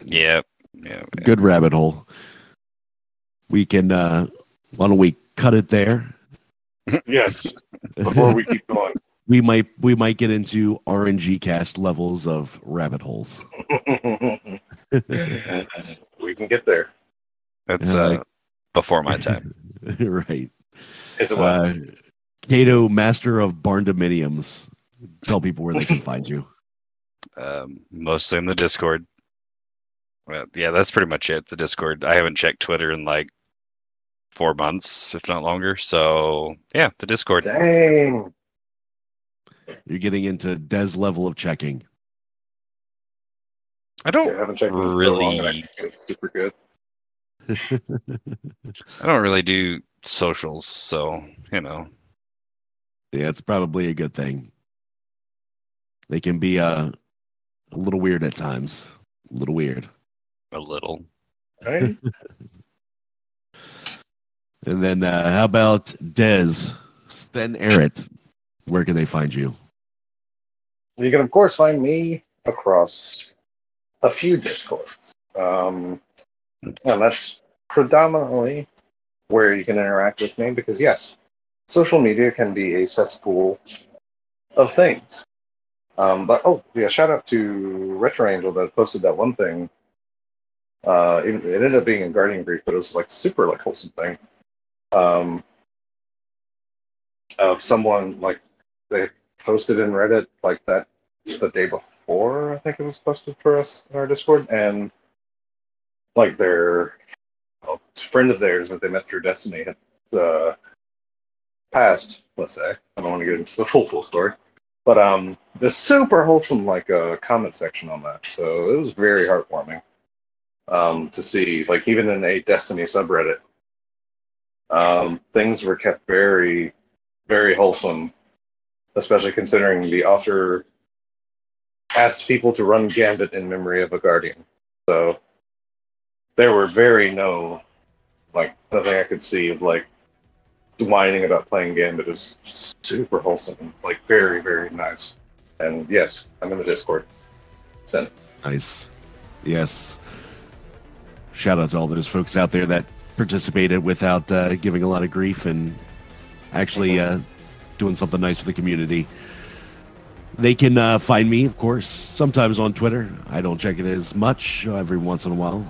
Yeah. Good rabbit hole. We can, why don't we cut it there? Yes. Before we keep going. We might get into RNG cast levels of rabbit holes. We can get there. That's before my time. Right. Yes, it was. Kato, master of barn dominiums. Tell people where they can find you. Mostly in the Discord. Well, yeah, that's pretty much it. The Discord. I haven't checked Twitter in like 4 months, if not longer. So yeah, the Discord. Dang. You're getting into Des level of checking. I don't I haven't checked it in so long, and I really. think it's super good. I don't really do socials, so you know. Yeah, it's probably a good thing. They can be a little weird at times. A little weird. A little. Right? And then how about Des? Then Errett. Where can they find you? You can, of course, find me across a few Discords. And that's predominantly where you can interact with me because, yes, social media can be a cesspool of things. But, shout out to Retro Angel that posted that one thing. It ended up being a Guardian brief, but it was like super like wholesome thing. Of someone like they posted in Reddit like that the day before I think it was posted for us in our Discord, and like their friend of theirs that they met through Destiny had passed. Let's say I don't want to get into the full story, but the super wholesome like comment section on that. So it was very heartwarming to see, like even in a Destiny subreddit, things were kept very, very wholesome, especially considering the author asked people to run Gambit in memory of a Guardian. So there were nothing I could see of like whining about playing Gambit. It was super wholesome, like very, very nice. And yes, I'm in the Discord. Send it. Nice. Yes. Shout out to all those folks out there that participated without giving a lot of grief and actually doing something nice for the community. They can find me, of course, sometimes on Twitter. I don't check it as much every once in a while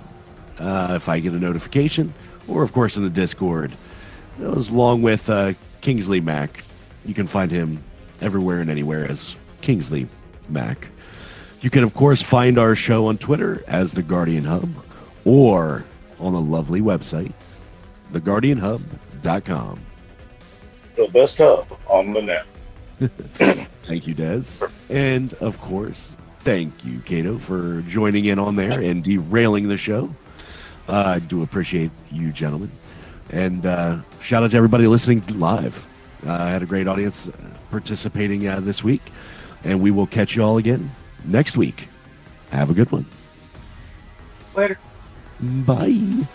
if I get a notification, or, of course, in the Discord. Along with Kingsley Mac. You can find him everywhere and anywhere as Kingsley Mac. You can, of course, find our show on Twitter as The Guardian Hub, or on the lovely website, theguardianhub.com. The best hub on the net. Thank you, Des. And, of course, thank you, Kato, for joining in on there and derailing the show. I do appreciate you, gentlemen. And shout out to everybody listening live. I had a great audience participating this week. And we will catch you all again next week. Have a good one. Later. Bye.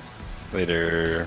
Later.